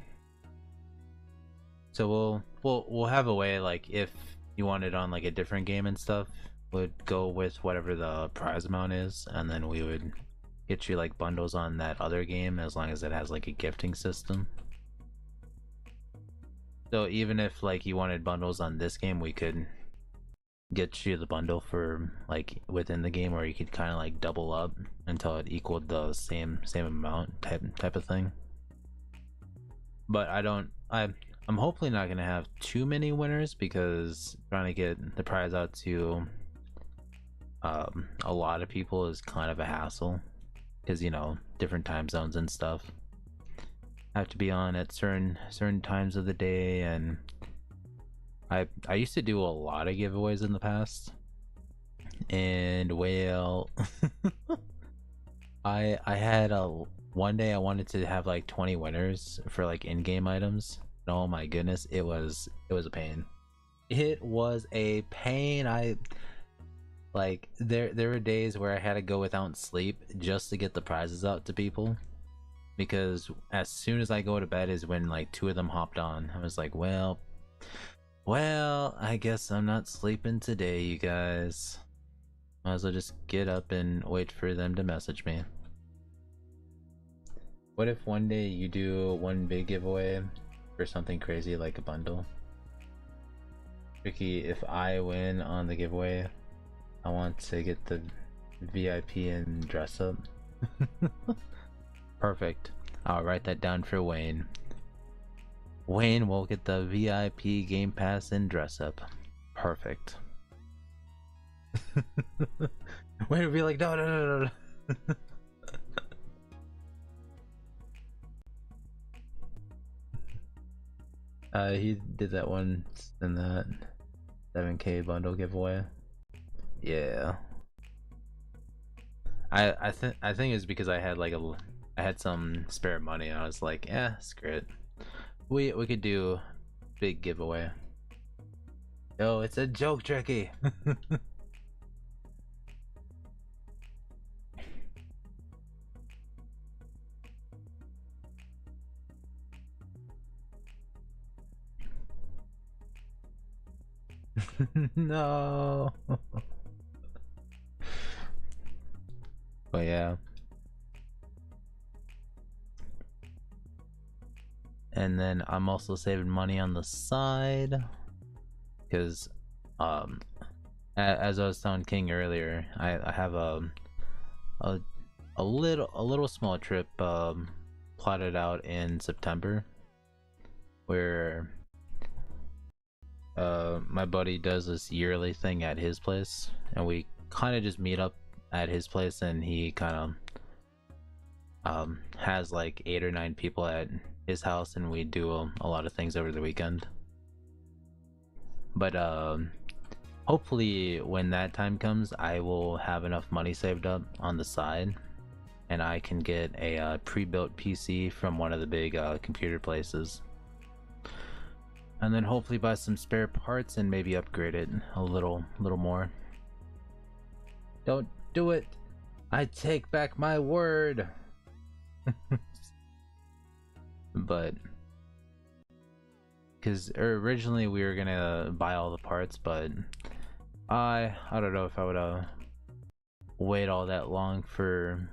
So we'll have a way, like, if you want it on like a different game and stuff, would go with whatever the prize amount is, and then we would get you like bundles on that other game as long as it has like a gifting system. So even if like you wanted bundles on this game, we could get you the bundle for like within the game, or you could kind of like double up until it equaled the same amount type of thing. But I'm hopefully not gonna have too many winners, because trying to get the prize out to a lot of people is kind of a hassle, because you know, different time zones and stuff have to be on at certain times of the day. And I used to do a lot of giveaways in the past, and well, I had one day I wanted to have like 20 winners for like in-game items. And oh my goodness, it was a pain. It was a pain. Like, there were days where I had to go without sleep just to get the prizes out to people, because as soon as I go to bed is when like 2 of them hopped on. I was like, well, I guess I'm not sleeping today, you guys. Might as well just get up and wait for them to message me. What if one day you do one big giveaway for something crazy like a bundle? Tricky, if I win on the giveaway, I want to get the VIP and dress up. Perfect. I'll write that down for Wayne. Wayne will get the VIP Game Pass and dress up. Perfect. Wayne will be like, no, no, no, no, no. He did that once in that 7K bundle giveaway. Yeah. I think it's because I had like I had some spare money and I was like, yeah, screw it. We could do big giveaway. Oh, it's a joke, Tricky. No. But yeah. And then I'm also saving money on the side because as I was telling King earlier, I have a little small trip plotted out in September where my buddy does this yearly thing at his place, and we kind of just meet up at his place, and he kind of has like 8 or 9 people at his house, and we do a lot of things over the weekend. But hopefully when that time comes, I will have enough money saved up on the side, and I can get a pre-built PC from one of the big computer places. And then hopefully buy some spare parts and maybe upgrade it a little more. Don't do it! I take back my word! But because originally we were gonna buy all the parts, but I don't know if I would wait all that long for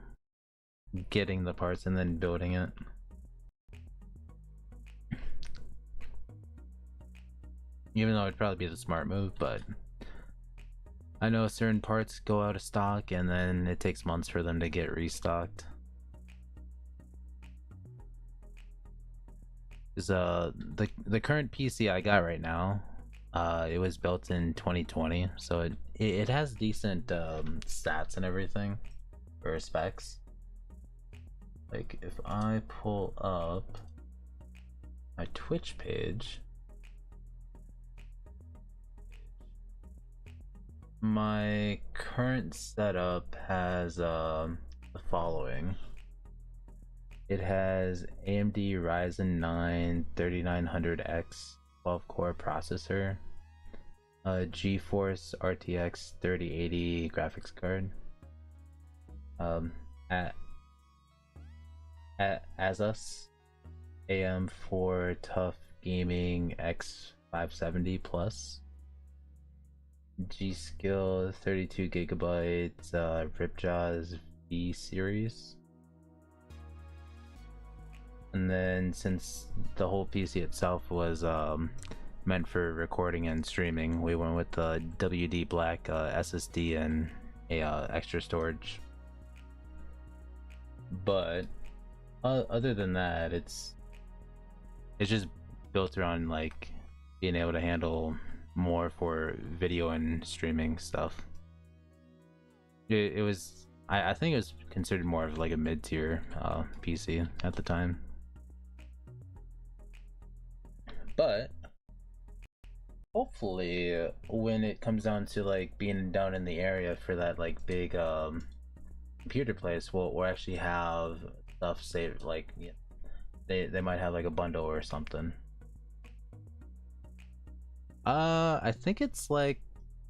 getting the parts and then building it. Even though it'd probably be the smart move, but I know certain parts go out of stock and then it takes months for them to get restocked. Is the current PC I got right now, it was built in 2020, so it has decent stats and everything, or specs. Like if I pull up my Twitch page, my current setup has the following. It has AMD Ryzen 9 3900X 12-core processor, GeForce RTX 3080 graphics card, Asus AM4 Tough Gaming X570 Plus, G-Skill 32GB Ripjaws V series. And then since the whole PC itself was meant for recording and streaming, we went with the WD Black SSD and a extra storage. But other than that, it's just built around like being able to handle more for video and streaming stuff. It was I think it was considered more of like a mid-tier PC at the time. But hopefully when it comes down to like being down in the area for that like big computer place, we'll actually have stuff saved, like they might have like a bundle or something. I think it's like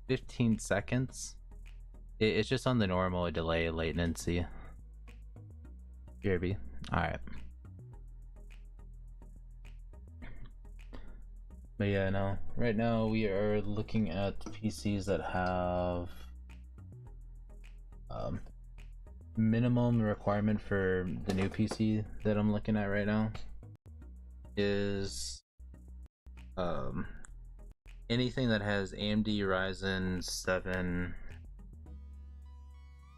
15 seconds. It's just on the normal delay latency. BRB. Alright. But yeah, no. Right now we are looking at PCs that have minimum requirement for the new PC that I'm looking at right now is anything that has AMD Ryzen 7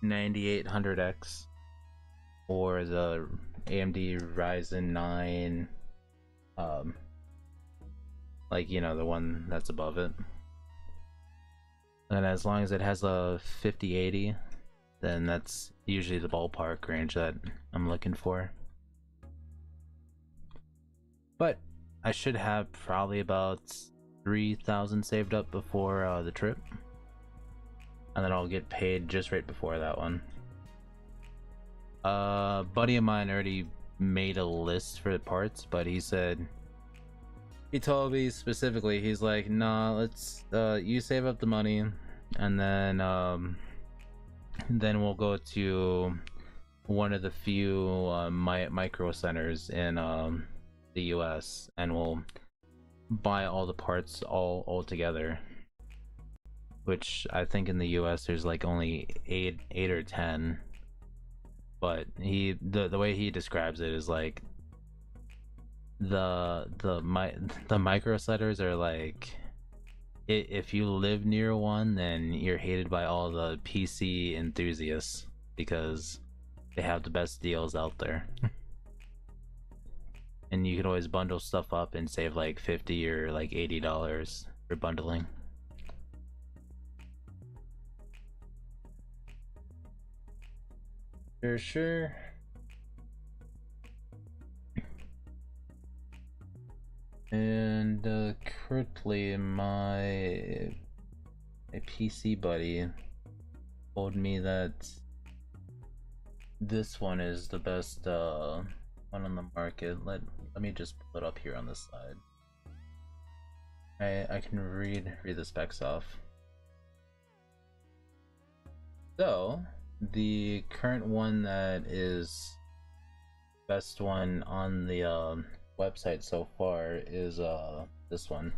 9800X or the AMD Ryzen 9, like, you know, the one that's above it. And as long as it has a 5080, then that's usually the ballpark range that I'm looking for. But I should have probably about 3,000 saved up before the trip, and then I'll get paid just right before that one. Buddy of mine already made a list for the parts, but he told me specifically, he's like, nah, let's you save up the money, and then we'll go to one of the few micro centers in the US, and we'll buy all the parts all together, which I think in the US there's like only 8 or 10. But the way he describes it is like the micro setters are like, if you live near one, then you're hated by all the PC enthusiasts because they have the best deals out there. And you can always bundle stuff up and save like $50 or like $80 for bundling. For sure. And currently my PC buddy told me that this one is the best one on the market. Let me just pull it up here on this side. I can read the specs off. So the current one that is best one on the website so far is this one.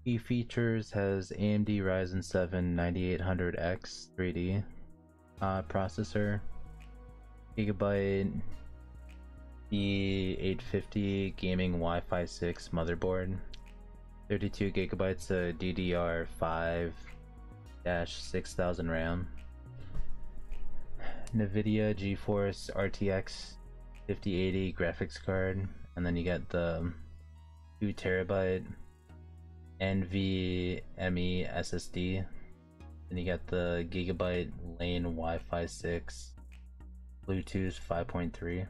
Key features has AMD Ryzen 7 9800X 3D processor, Gigabyte E850 gaming Wi-Fi 6 motherboard, 32 gigabytes of DDR5-6000 RAM, NVIDIA GeForce RTX 5080 graphics card, and then you get the 2 terabyte NVMe SSD, then you got the Gigabyte Lane Wi-Fi 6 Bluetooth 5.3,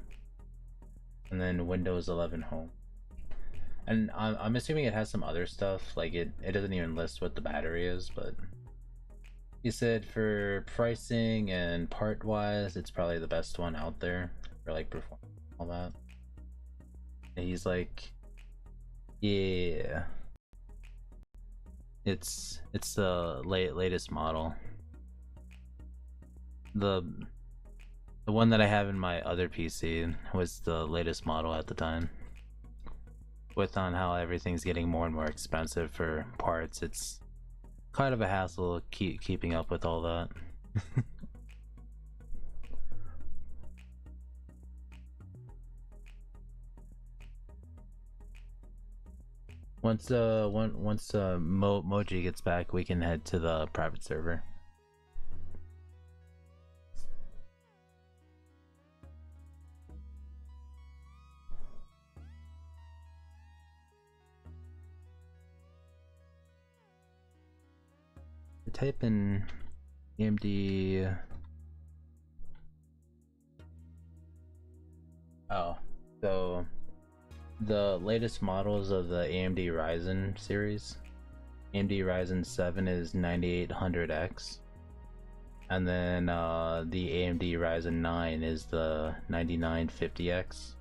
and then Windows 11 Home. And I'm assuming it has some other stuff, like it doesn't even list what the battery is, but he said for pricing and part wise it's probably the best one out there for like performance and all that. And he's like, yeah, it's the latest model. The one that I have in my other PC was the latest model at the time. With on how everything's getting more and more expensive for parts, it's kind of a hassle keeping up with all that. Once Moji gets back, we can head to the private server. Type in AMD. Oh, so the latest models of the AMD Ryzen series, AMD Ryzen 7 is 9800X, and then the AMD Ryzen 9 is the 9950X.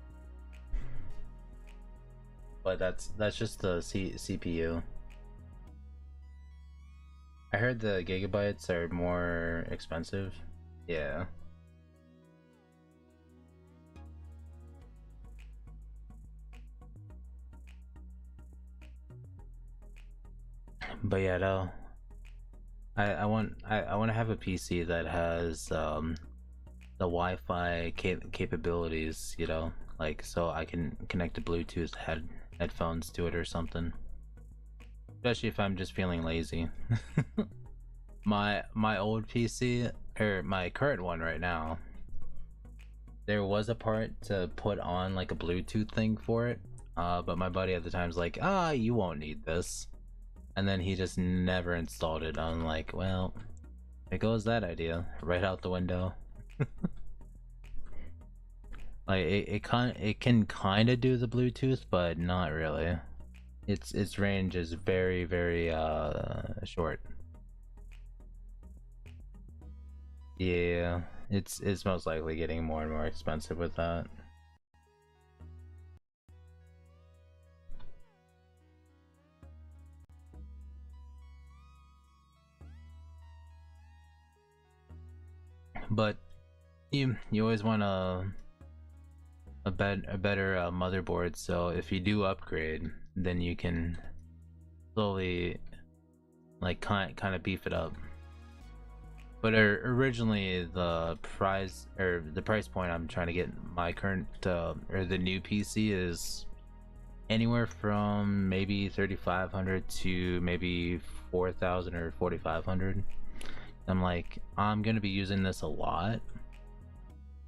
But that's just the CPU. I heard the gigabytes are more expensive. Yeah. But yeah, no. I want to have a PC that has the Wi-Fi capabilities, you know, like so I can connect to Bluetooth headphones to it or something. Especially if I'm just feeling lazy. My old PC, or my current one right now, there was a part to put on like a Bluetooth thing for it, but my buddy at the time's like, ah, you won't need this, and then he just never installed it. I'm like, well, there goes that idea right out the window. Like it can kind of do the Bluetooth, but not really. Its range is very short. Yeah, it's most likely getting more and more expensive with that. But you always want a better motherboard, so if you do upgrade, then you can slowly like kind of beef it up. But originally the price point I'm trying to get my current or the new PC is anywhere from maybe 3,500 to maybe 4,000 or 4,500. I'm like, I'm gonna be using this a lot,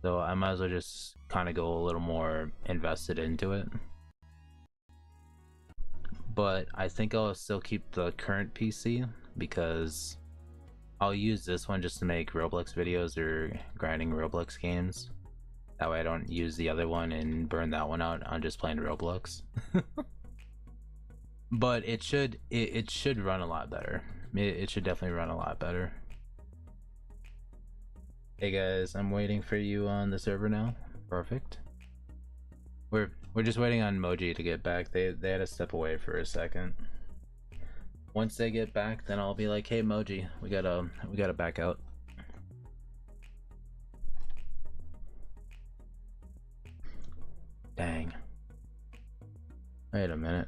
so I might as well just kind of go a little more invested into it. But I think I'll still keep the current PC because I'll use this one just to make Roblox videos or grinding Roblox games. That way I don't use the other one and burn that one out on just playing Roblox. But it should run a lot better. It should definitely run a lot better. Hey guys, I'm waiting for you on the server now. Perfect. We're just waiting on Moji to get back. They had to step away for a second. Once they get back, then I'll be like, hey Moji, we gotta back out. Dang. Wait a minute.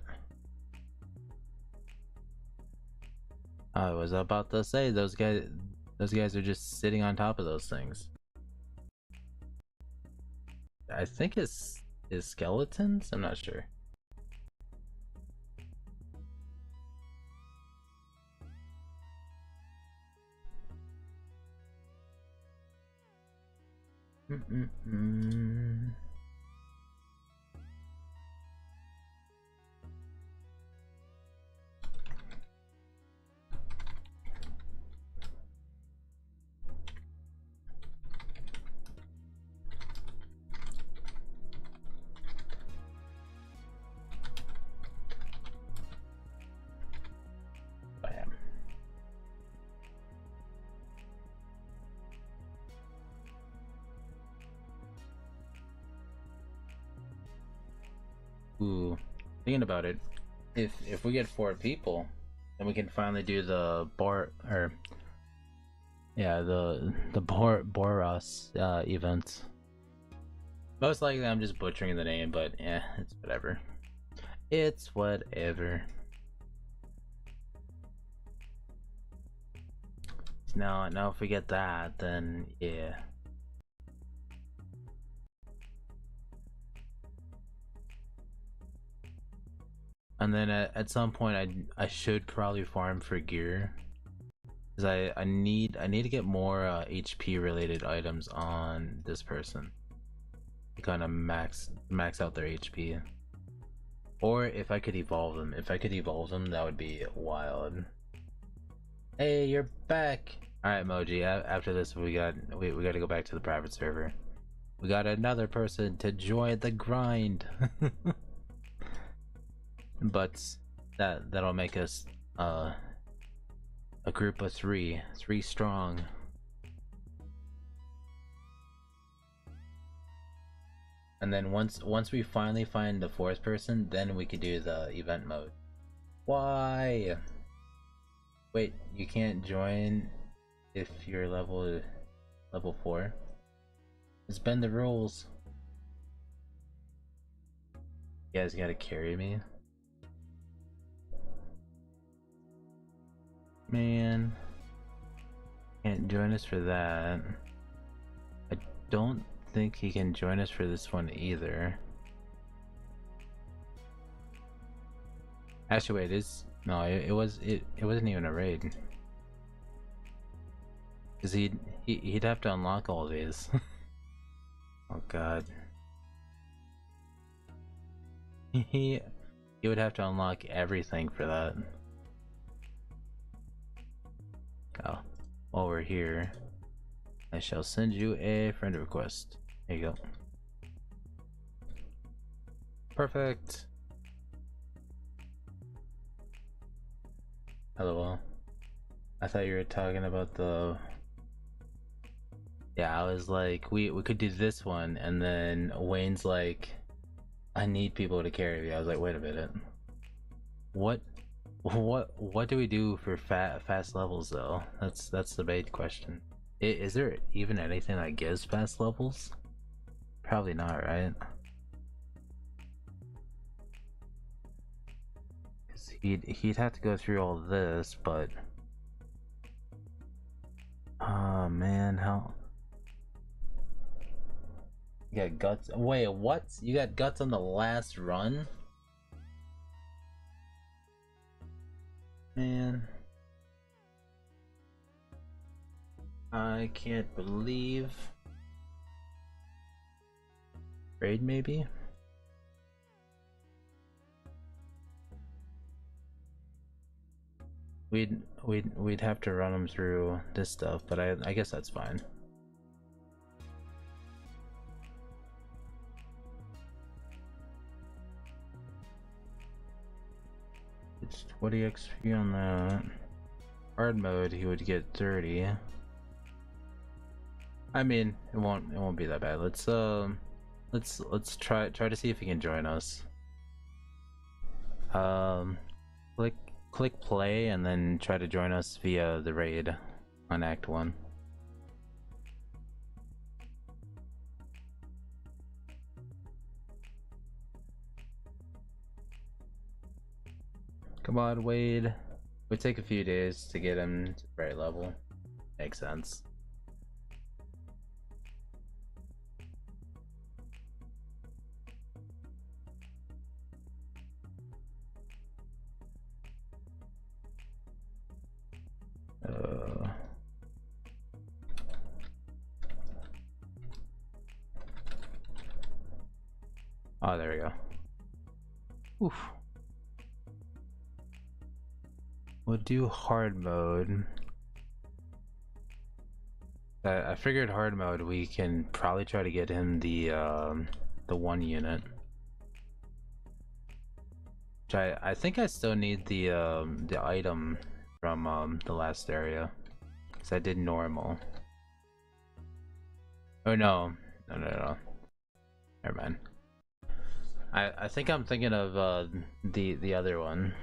I was about to say those guys are just sitting on top of those things. I think it's skeletons? I'm not sure. Ooh, thinking about it, if we get 4 people, then we can finally do the the Boros event. Most likely I'm just butchering the name, but yeah, it's whatever. It's whatever. Now if we get that, then yeah. And then at some point I should probably farm for gear, because I need to get more HP related items on this person to kind of max out their HP. Or if I could evolve them, that would be wild. Hey, you're back. All right, Moji. After this, we got to go back to the private server. We got another person to join the grind. But that'll make us a group of three strong. And then once we finally find the 4th person, then we could do the event mode. Why? Wait, you can't join if you're level 4? It's been the rules. You guys gotta carry me. Man, can't join us for that. I don't think he can join us for this one either. Actually, wait, it wasn't even a raid. Cause he'd have to unlock all these. Oh god. He he would have to unlock everything for that. Oh, while we're here, I shall send you a friend request. There you go. Perfect. LOL. I thought you were talking about the... Yeah, I was like, we could do this one, and then Wayne's like, I need people to carry me. I was like, wait a minute. What do we do for fast levels though? That's the big question. Is there even anything that gives fast levels? Probably not, right? Cause he'd have to go through all this, but oh man, how... You got guts. Wait, what? You got guts on the last run? Man. I can't believe. Raid maybe? We'd have to run them through this stuff, but I guess that's fine. It's 20 XP on that. Hard mode, he would get 30. I mean, it won't be that bad. Let's try to see if he can join us. Click play and then try to join us via the raid on Act 1. Come on, Wade. It would take a few days to get him to the right level. Makes sense. Oh, there we go. Oof. We'll do hard mode. I figured hard mode we can probably try to get him the 1 unit. Which I think I still need the item from the last area, because I did normal. Oh no. No. Never mind. I think I'm thinking of the other one.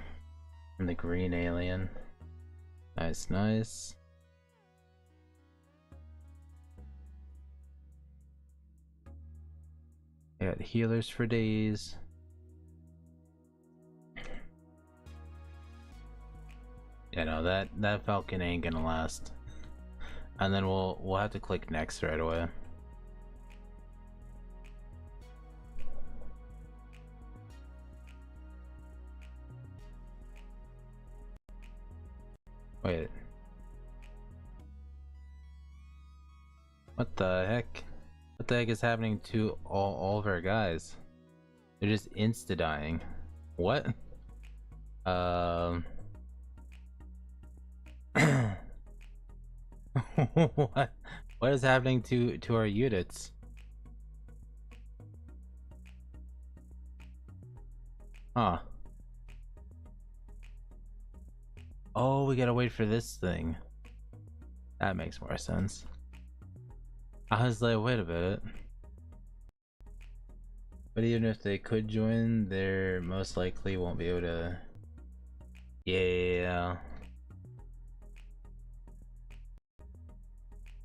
And the green alien. Nice. I got healers for days. Yeah, no, that Falcon ain't gonna last. And then we'll have to click next right away. Wait. What the heck? What the heck is happening to all of our guys? They're just insta-dying. What? What is happening to our units? Huh. Oh, we gotta wait for this thing. That makes more sense. I was like, wait a minute. But even if they could join, they're most likely won't be able to. Yeah.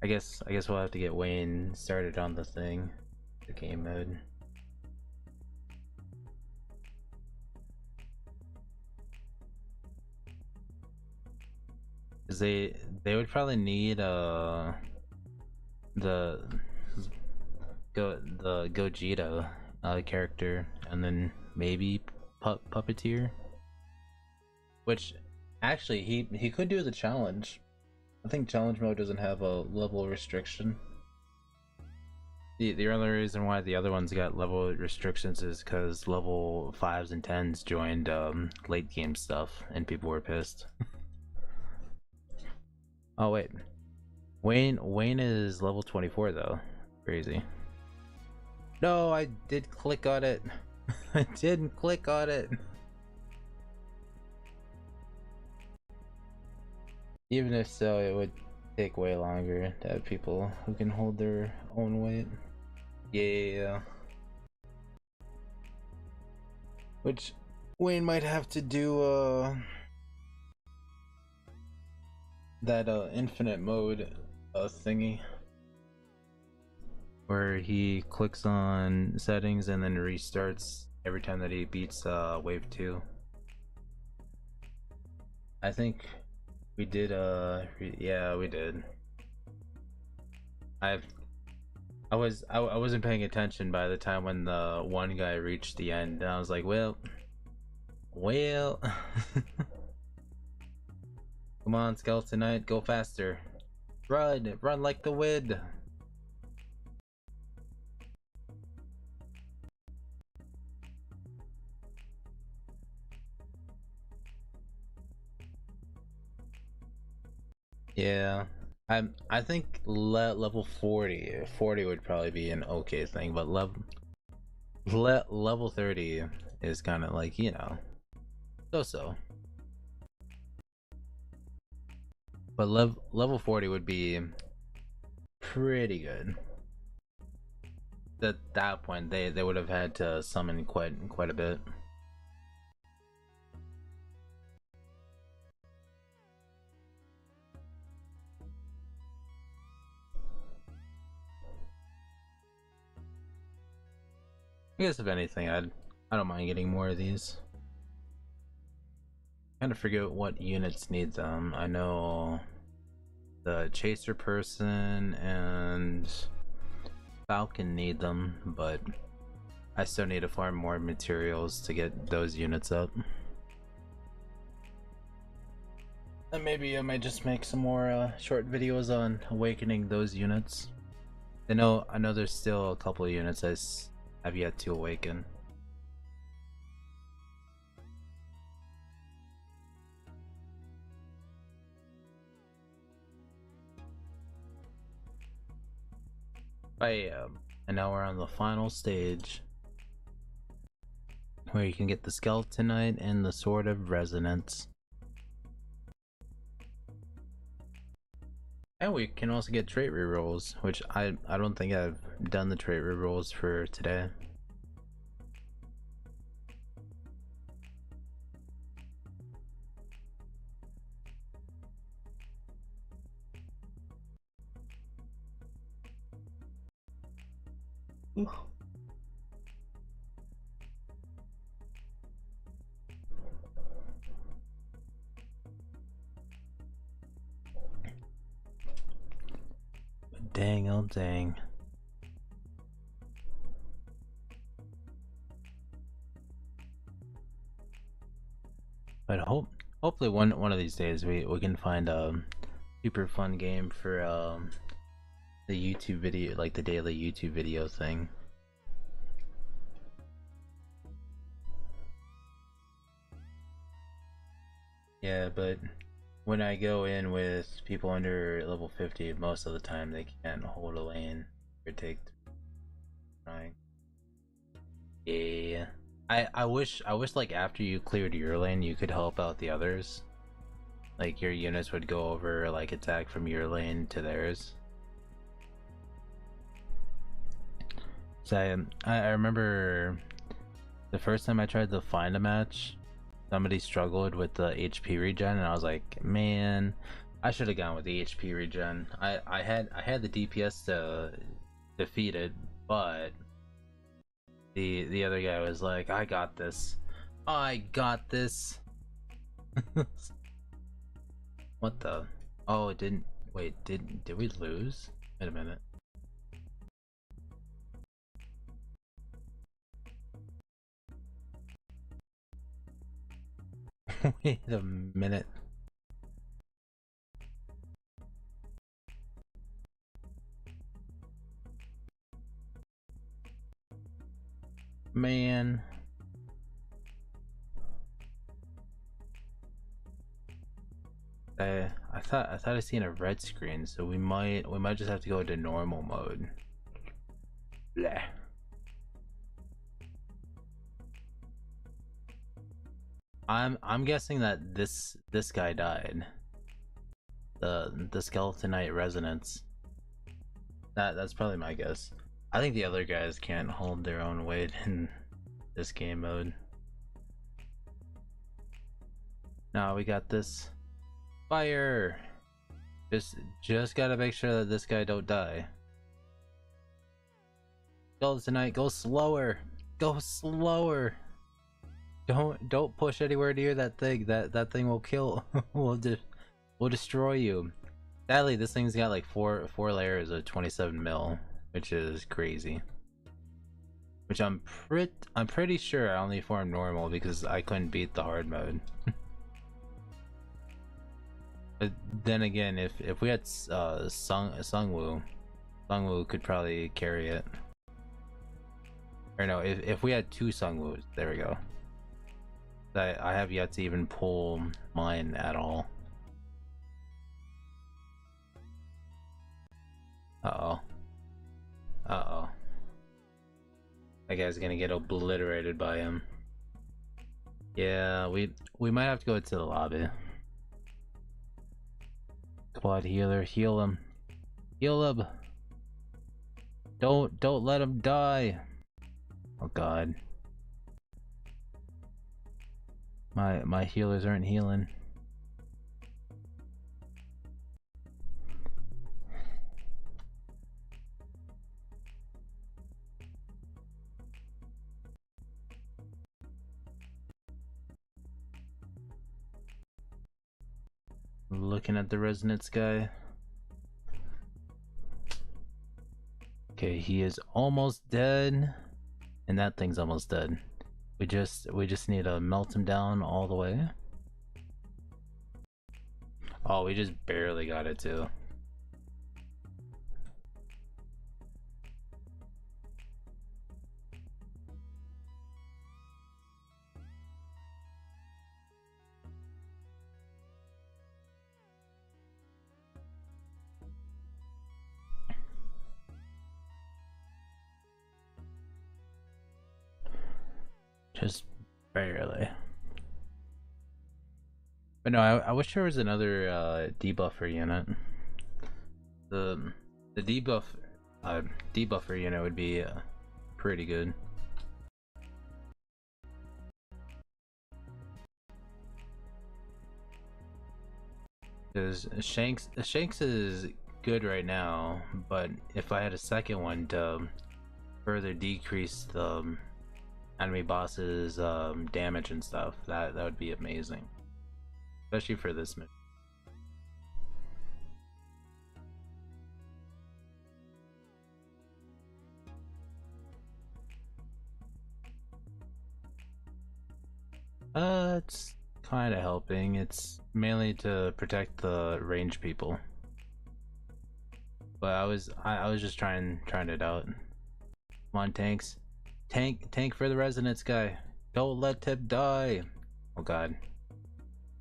I guess we'll have to get Wayne started on the thing, the game mode. Cause they would probably need the Gogeta character, and then maybe Puppeteer, which actually he could do the challenge. I think challenge mode doesn't have a level restriction. The only reason why the other ones got level restrictions is because level 5s and 10s joined late game stuff and people were pissed. Oh wait, Wayne is level 24 though. Crazy. No, I did click on it. I didn't click on it. Even if so, it would take way longer to have people who can hold their own weight. Yeah. Which Wayne might have to do that infinite mode thingy where he clicks on settings and then restarts every time that he beats wave 2. I think we did yeah, we did. I wasn't paying attention by the time when the one guy reached the end, and I was like, well come on, Skeleton Knight, go faster. Run like the wind. Yeah, I think level 40 would probably be an okay thing, but level 30 is kind of like, you know, so. But level 40 would be pretty good. At that point, they would have had to summon quite a bit. I guess if anything, I don't mind getting more of these. Kind of forget what units need them. I know the chaser person and Falcon need them, but I still need to farm more materials to get those units up. And maybe I might just make some more short videos on awakening those units. I know there's still a couple of units I have yet to awaken. And now we're on the final stage where you can get the Skeleton Knight and the Sword of Resonance. And we can also get trait rerolls, which I don't think I've done the trait rerolls for today. Ooh. Dang, oh dang. But hopefully one of these days we can find a super fun game for the YouTube video, like the daily YouTube video thing. Yeah, but when I go in with people under level 50, most of the time they can't hold a lane or take trying. Yeah. I wish like after you cleared your lane you could help out the others. Like your units would go over, like attack from your lane to theirs. So I remember the first time I tried to find a match, somebody struggled with the HP regen, and I was like, man, I should have gone with the HP regen. I had the DPS to defeat it, but the other guy was like, I got this. What the? Oh, it didn't. Wait, did we lose? Wait a minute. Wait a minute. Man. I thought I seen a red screen, so we might just have to go to normal mode. Blah. I'm guessing that this guy died. The Skeletonite Resonance. That's probably my guess. I think the other guys can't hold their own weight in this game mode. Now we got this. Fire! Just gotta make sure that this guy don't die. Skeletonite, go slower! Go slower! Don't push anywhere near that thing. That thing will kill. will destroy you. Sadly, this thing's got like four layers of 27 mil, which is crazy. Which I'm pretty sure I only formed normal because I couldn't beat the hard mode. But then again, if we had Sungwoo could probably carry it. Or no, if we had two Sungwoos, there we go. I have yet to even pull mine at all. Uh-oh. Uh-oh. That guy's gonna get obliterated by him. Yeah, we might have to go to the lobby. Squad healer, heal him. Heal him. Don't let him die. Oh god. My healers aren't healing. Looking at the resonance guy. Okay, he is almost dead. And that thing's almost dead. We just need to melt him down all the way. Oh, we just barely got it too. Just barely. But no, I wish there was another debuffer unit. The debuffer unit would be pretty good. Because Shanks is good right now, but if I had a second one to further decrease the enemy bosses damage and stuff, that would be amazing, especially for this mission. It's kind of helping. It's mainly to protect the range people, but I was just trying it out. Come on, tanks. Tank for the resonance guy. Don't let him die. Oh god.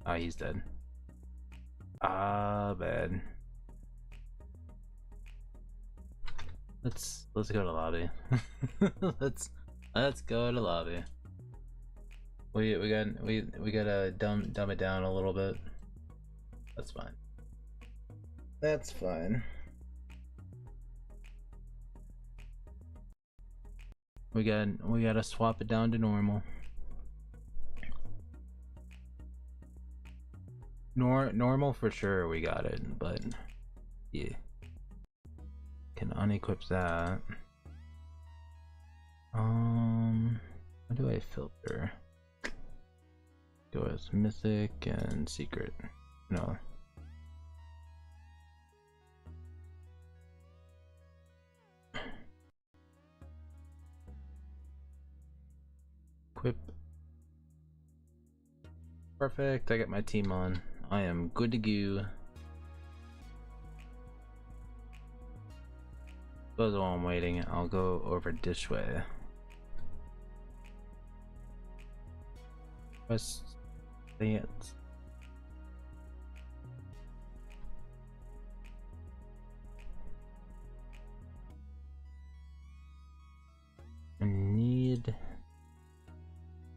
Oh, he's dead. Ah, bad. Let's go to lobby. let's go to lobby. We gotta dumb it down a little bit. That's fine. That's fine. We gotta swap it down to normal. Normal for sure, we got it, but yeah. Can unequip that. How do I filter? Go with mythic and secret. No. Equip. Perfect, I got my team on. I am good to go. Suppose while I'm waiting, I'll go over this way. Press stance.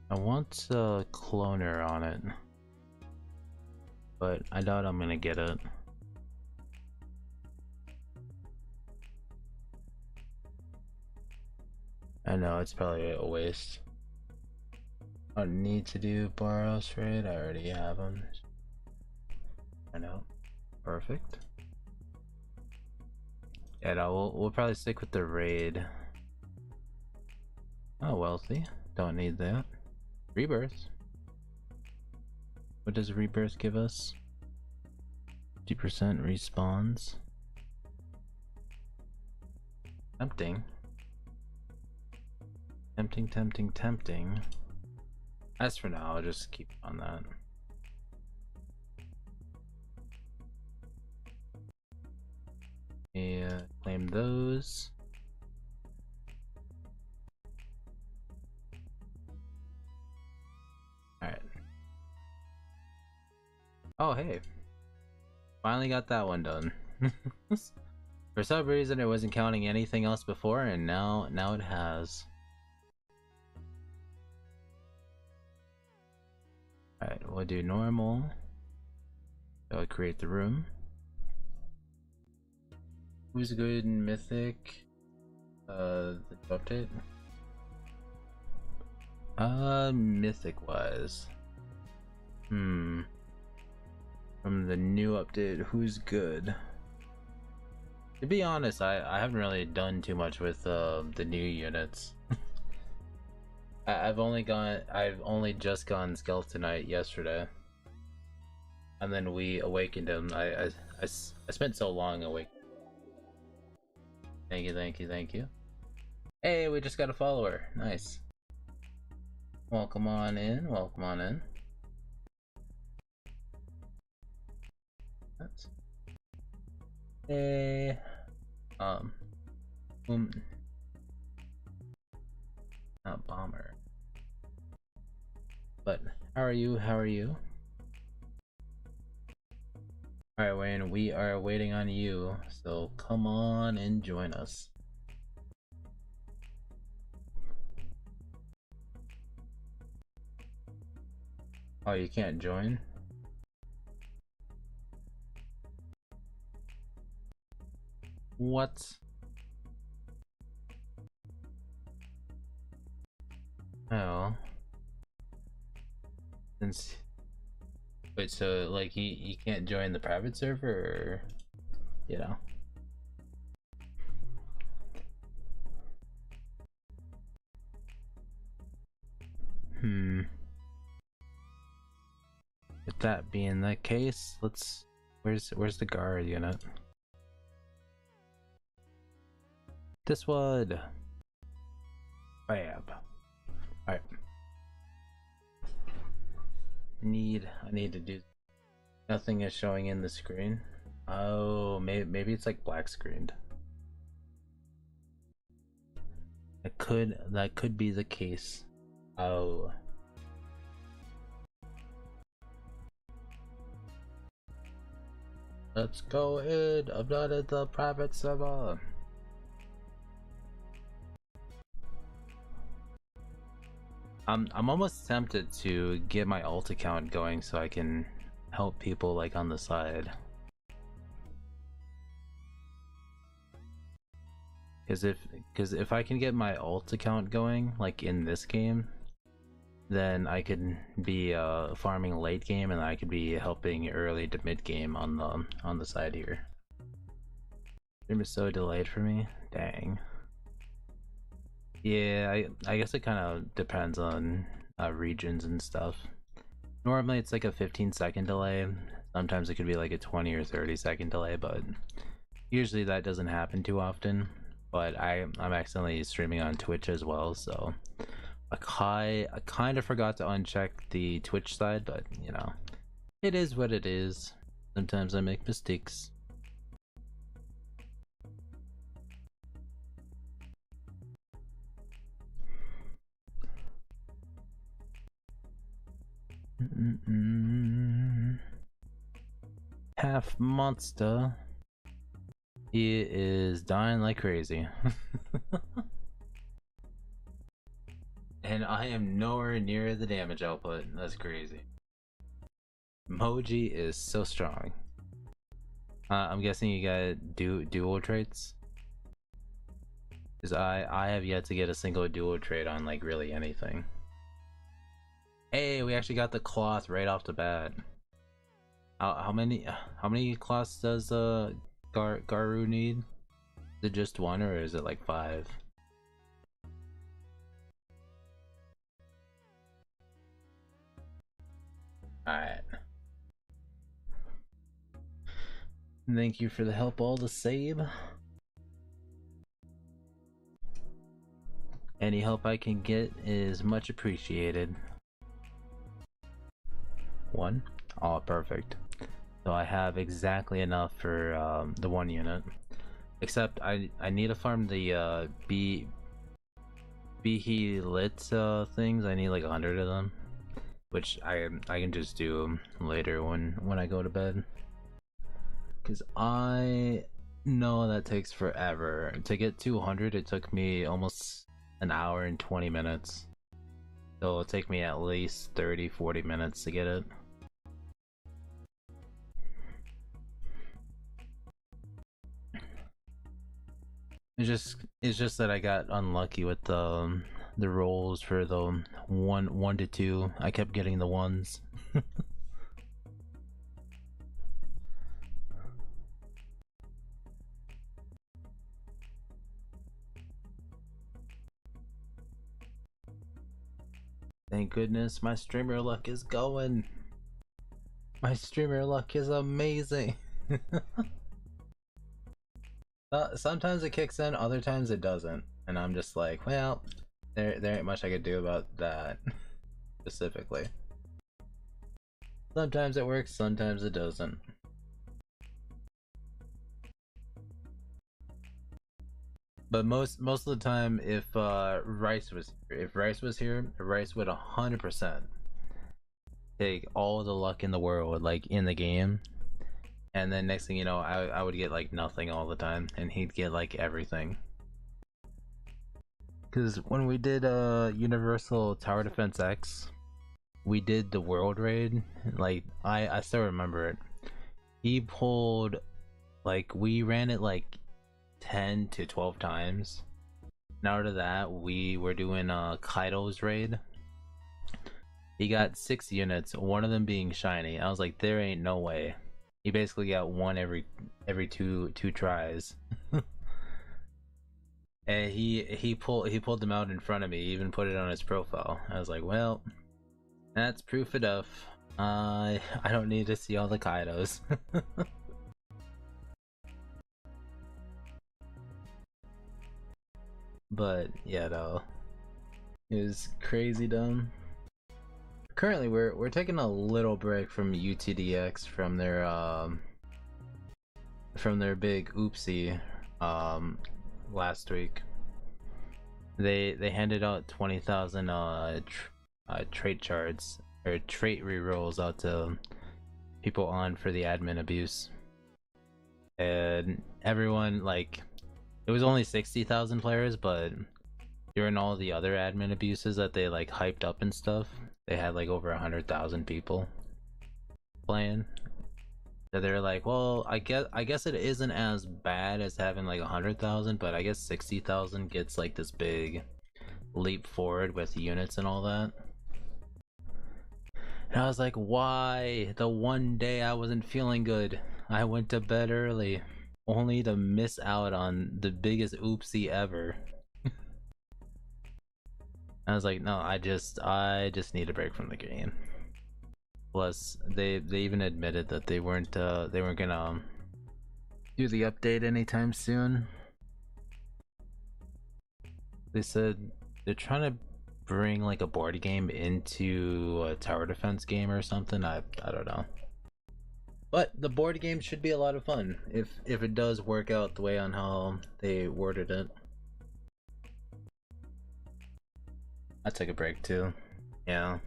I want a cloner on it, but I doubt I'm gonna get it. I know it's probably a waste. I don't need to do Boros raid, I already have them. I know. Perfect. Yeah, no, we'll probably stick with the raid. Oh, wealthy. Don't need that. Rebirth. What does rebirth give us? 50% respawns. Tempting. Tempting, tempting, tempting. As for now, I'll just keep on that. Yeah, claim those. Alright. Oh, hey. Finally got that one done. For some reason, it wasn't counting anything else before, and now it has. Alright, we'll do normal. I'll create the room. Who's good in Mythic? The update? Mythic wise. From the new update, who's good? To be honest, I haven't really done too much with the new units. I've only just gone Skeletonite yesterday, and then we awakened him. I spent so long awake. Thank you, thank you, thank you. Hey, we just got a follower. Nice. Welcome on in. Welcome on in. That's... Hey. Not bomber. But how are you? How are you? Alright, Wayne, we are waiting on you, so come on and join us. Oh, you can't join? What? Oh. Since... Wait, so like he can't join the private server, or, you know? With that being the case, let's... Where's the guard unit? This one. Fab. Alright. I need to do... Nothing is showing in the screen. Oh, maybe it's like black screened. That could be the case. Oh. Let's go in. I'm not at the private server. I'm almost tempted to get my alt account going so I can help people like on the side. Because if I can get my alt account going like in this game, then I could be farming late game, and I could be helping early to mid game on the side here. Stream is so delayed for me. Dang. Yeah, I guess it kind of depends on regions and stuff. Normally it's like a 15-second delay. Sometimes it could be like a 20 or 30-second delay, but usually that doesn't happen too often. But I'm accidentally streaming on Twitch as well, so I kind of forgot to uncheck the Twitch side, but you know, it is what it is. Sometimes I make mistakes. Half monster. He is dying like crazy. And I am nowhere near the damage output. That's crazy. Moji is so strong. I'm guessing you got dual traits? Because I have yet to get a single dual trait on like really anything. Hey, we actually got the cloth right off the bat. How many cloths does Garu need? Is it just one or is it like 5? Alright. Thank you for the help, all the save. Any help I can get is much appreciated. 1? Oh, perfect. So I have exactly enough for the 1 unit. Except I need to farm the Behe lit things. I need like 100 of them, which I can just do later when I go to bed. Cause I know that takes forever. To get 200, it took me almost an hour and 20 minutes. So it'll take me at least 30-40 minutes to get it. It's just that I got unlucky with the rolls for the 1 to 2. I kept getting the 1s. Thank goodness my streamer luck is going. My streamer luck is amazing. Sometimes it kicks in, other times it doesn't, and I'm just like, well, there ain't much I could do about that. Specifically. Sometimes it works, sometimes it doesn't. But most of the time, if Rice was here, Rice would 100% take all the luck in the world, like in the game. And then next thing you know, I would get like nothing all the time, and he'd get like everything. Because when we did Universal Tower Defense X, we did the world raid. Like I still remember it. He pulled, like, we ran it like 10 to 12 times. Now to that, we were doing Kaido's raid. He got 6 units, one of them being shiny. I was like, there ain't no way. He basically got one every two tries. And he pulled them out in front of me, he even put it on his profile. I was like, well, that's proof enough. I don't need to see all the Kaidos. But yeah, though, it was crazy dumb. Currently, we're taking a little break from UTDX from their big oopsie last week. They handed out 20,000 trait charts or trait rerolls out to people on for the admin abuse, and everyone, like, it was only 60,000 players, but during all the other admin abuses that they like hyped up and stuff, they had like over 100,000 people playing. So they're like, well, I guess it isn't as bad as having like 100,000, but I guess 60,000 gets like this big leap forward with units and all that. And I was like, why? The one day I wasn't feeling good, I went to bed early, only to miss out on the biggest oopsie ever. I was like, no, I just need a break from the game. Plus, they even admitted that they weren't gonna do the update anytime soon. They said they're trying to bring like a board game into a tower defense game or something. I don't know. But the board game should be a lot of fun if it does work out the way on how they worded it. I took a break too. Yeah.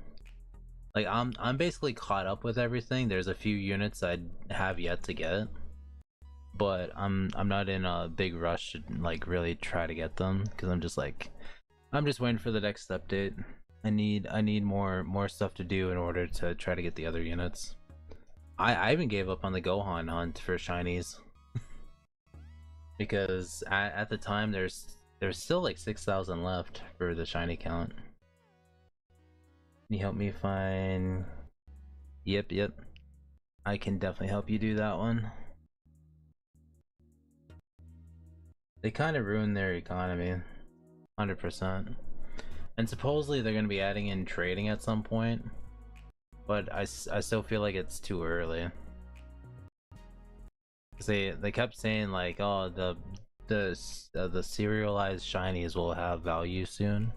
Like I'm basically caught up with everything. There's a few units I have yet to get, but I'm not in a big rush to like really try to get them because I'm just waiting for the next update. I need more stuff to do in order to try to get the other units. I even gave up on the Gohan hunt for shinies because at the time there's still like 6,000 left for the shiny count. Can you help me find? Yep. I can definitely help you do that one. They kind of ruined their economy, 100%. And supposedly they're going to be adding in trading at some point, but I still feel like it's too early. They kept saying like, oh, the serialized shinies will have value soon,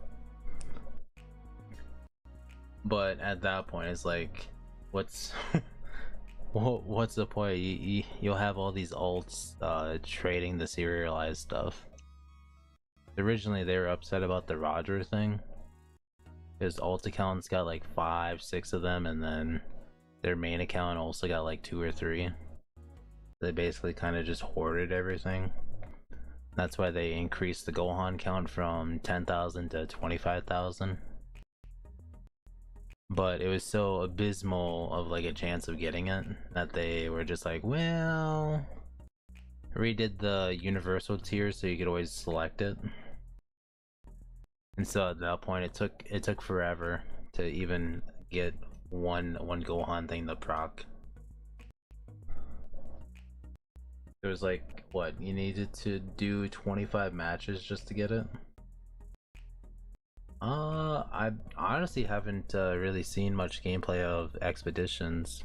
but at that point it's like, what's what's the point? You'll have all these alts trading the serialized stuff. Originally they were upset about the Roger thing, his alt account's got like 5-6 of them, and then their main account also got like 2 or 3. They basically kind of just hoarded everything. That's why they increased the Gohan count from 10,000 to 25,000. But it was so abysmal of like a chance of getting it that they were just like, well, redid the universal tier so you could always select it. And so at that point it took forever to even get one Gohan thing to proc. There was like, what, you needed to do 25 matches just to get it? I honestly haven't really seen much gameplay of Expeditions.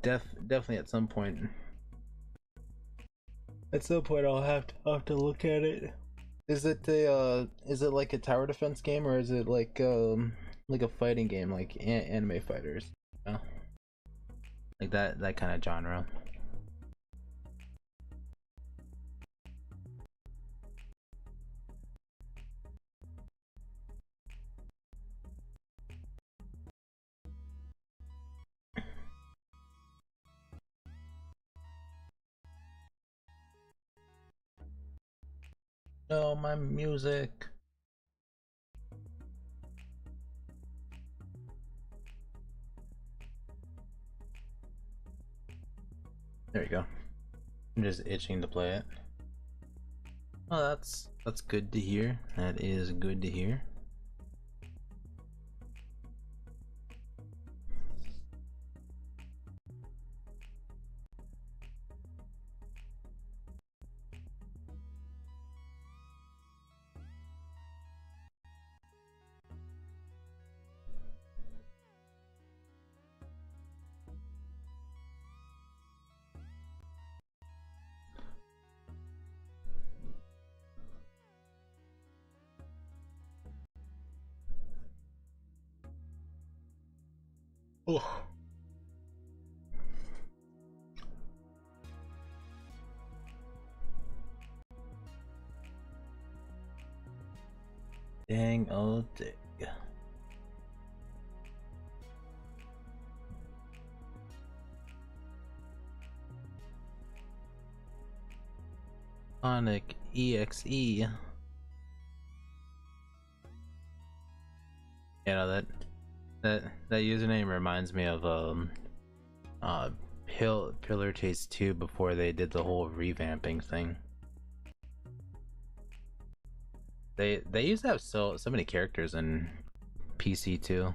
Definitely at some point. At some point I'll have to look at it. Is it like a tower defense game, or is it like a fighting game like anime fighters? You know? Like that kind of genre. No, my music. There you go. I'm just itching to play it. Oh, that's good to hear. That is good to hear. Oh. Dang old dick. Sonic EXE. You know that username reminds me of Pillar Chase 2 before they did the whole revamping thing. They used to have so many characters in PC too.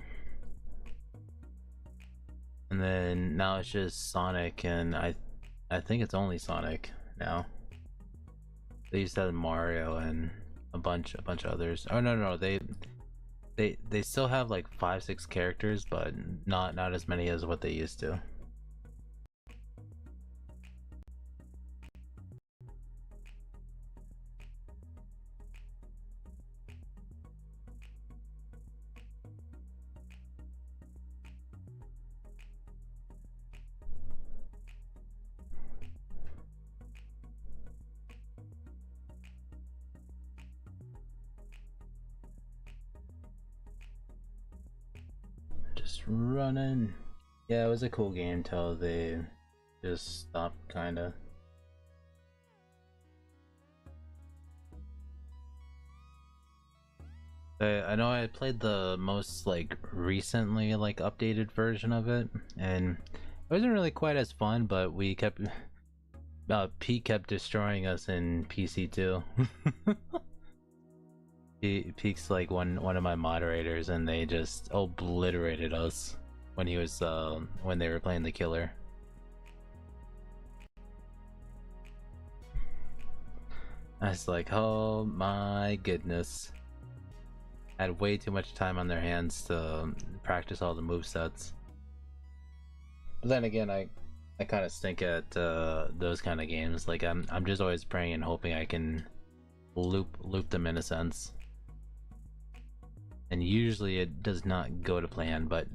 And then now it's just Sonic, and I think it's only Sonic now. They used to have Mario and a bunch of others. Oh no, they still have like 5-6 characters, but not as many as what they used to. just running. Yeah, it was a cool game till they just stopped, kinda. I know I played the most like recently like updated version of it, and it wasn't really quite as fun, but we kept Pete kept destroying us in PC too. Pete's like one of my moderators, and they just obliterated us when he was when they were playing the killer. I was like, oh my goodness. Had way too much time on their hands to practice all the movesets. But then again, I kind of stink at those kind of games. Like I'm just always praying and hoping I can loop them in a sense. And usually it does not go to plan, but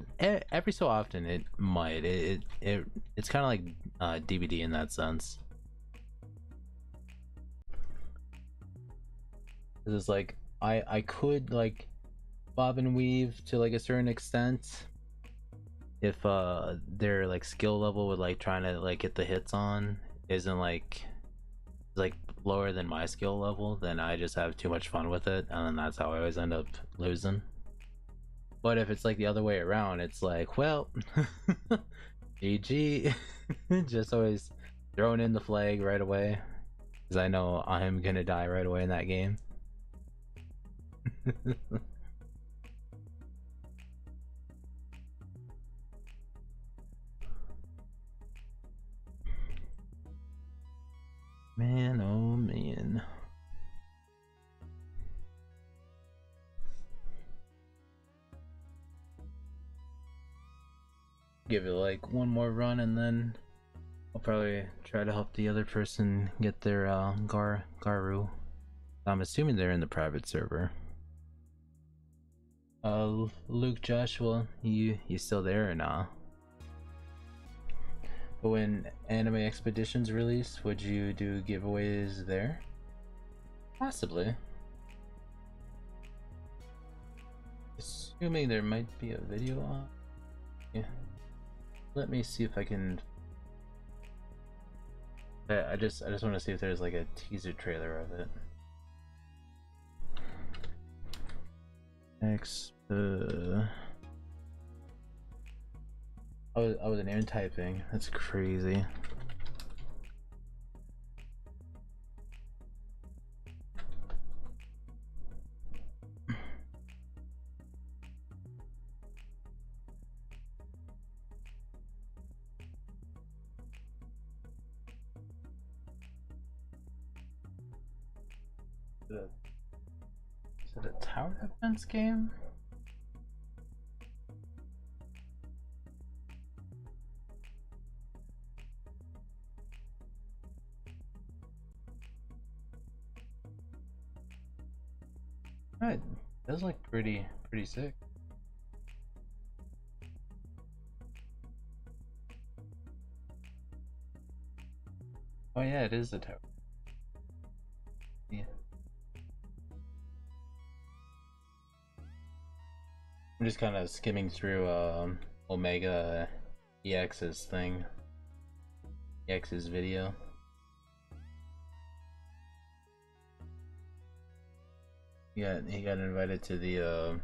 every so often it might. It's kind of like DVD in that sense. It's like I could like bob and weave to like a certain extent if their like skill level with like trying to like get the hits on isn't like lower than my skill level, then I just have too much fun with it, and then that's how I always end up losing. But if it's like the other way around, it's like, well, GG. Just always throwing in the flag right away, because I know I'm gonna die right away in that game. Man, oh man. Give it like one more run, and then I'll probably try to help the other person get their Garu. I'm assuming they're in the private server. Luke, Joshua, you still there or nah? But when Anime Expeditions release, would you do giveaways there? Possibly. Assuming there might be a video on. Yeah. Let me see if I can. I just want to see if there's like a teaser trailer of it. Next. I wasn't even typing. That's crazy. Is it a tower defense game? Right, does look pretty sick. Oh yeah, it is a tower. Yeah. I'm just kind of skimming through Omega EX's thing. EX's video. Yeah, he got invited to the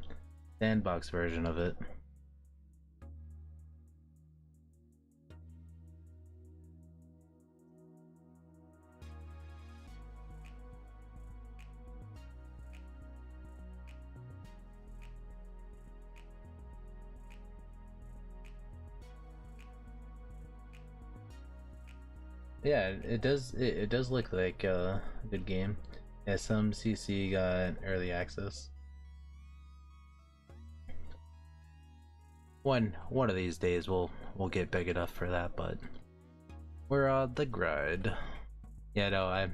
sandbox version of it. Yeah, it does. It does look like a good game. Yeah, some CC got early access. One of these days we'll get big enough for that, but we're on the grind. Yeah, no,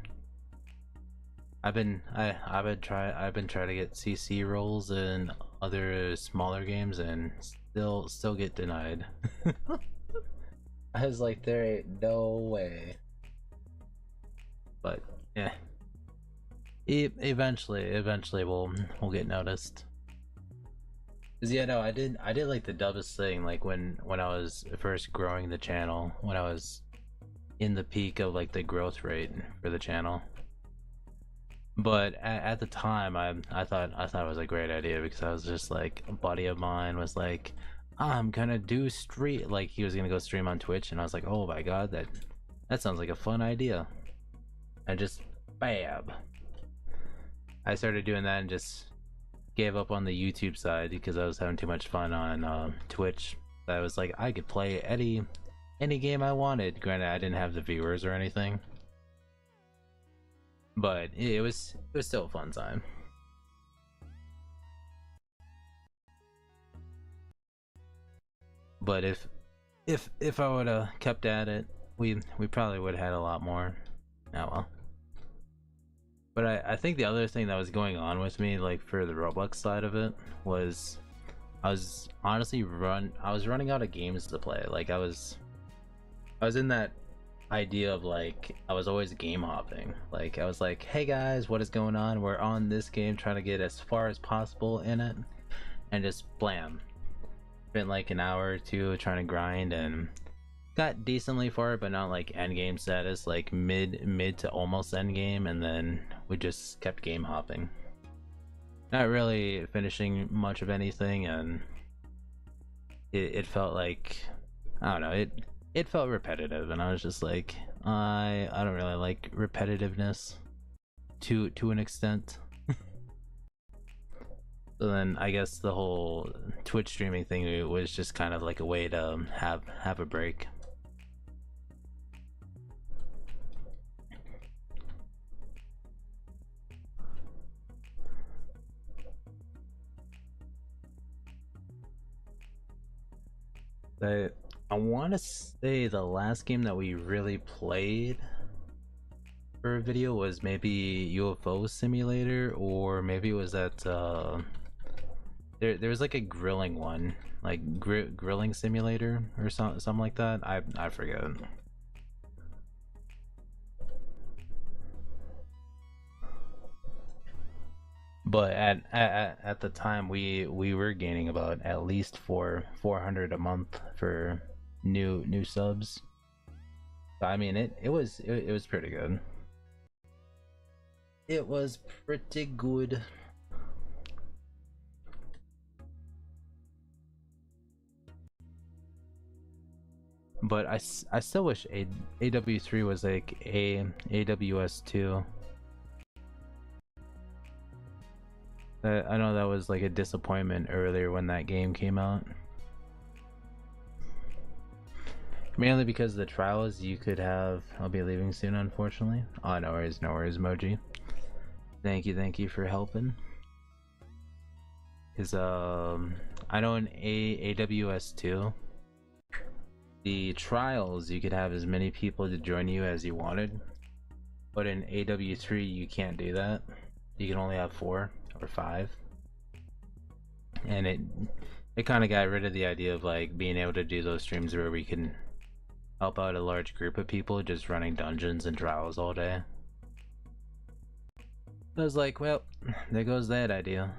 I've been trying to get CC roles in other smaller games and still get denied. I was like, there ain't no way. But yeah, eventually we'll get noticed. 'Cause yeah, no, I did like the dumbest thing, like when I was first growing the channel, when I was in the peak of like the growth rate for the channel. But at the time, I thought it was a great idea because I was just like, a buddy of mine was like, I'm gonna do stream, like he was gonna go stream on Twitch, and I was like, oh my god, that sounds like a fun idea. And just bam, I started doing that and just gave up on the YouTube side because I was having too much fun on Twitch. I was like, I could play any game I wanted. Granted, I didn't have the viewers or anything, but it was still a fun time. But if I would have kept at it, we probably would have had a lot more. Oh well. But I think the other thing that was going on with me, like for the Roblox side of it, was I was honestly I was running out of games to play. Like I was in that idea of like I was always game hopping. Like I was like, hey guys, what is going on? We're on this game trying to get as far as possible in it, and just blam. Spent like an hour or two trying to grind and got decently far, but not like end game status, like mid to almost end game, and then we just kept game hopping, not really finishing much of anything, and it felt like, I don't know, it felt repetitive, and I was just like, I don't really like repetitiveness to an extent. So then I guess the whole Twitch streaming thing was just kind of like a way to have a break. I want to say the last game that we really played for a video was maybe UFO Simulator, or maybe it was that there was like a grilling one, like grilling simulator or something like that. I forget. But at the time we were gaining about at least 400 a month for new subs. So, I mean it was pretty good. It was pretty good. But I still wish AW3 was like AWS2. I know that was like a disappointment earlier when that game came out. Mainly because the trials you could have. I'll be leaving soon, unfortunately. Oh, no worries, emoji. Thank you for helping. Because I know in AWS2, the trials you could have as many people to join you as you wanted, but in AW3 you can't do that. You can only have 4 or 5, and it kind of got rid of the idea of like being able to do those streams where we can help out a large group of people just running dungeons and trials all day. I was like, well, there goes that idea.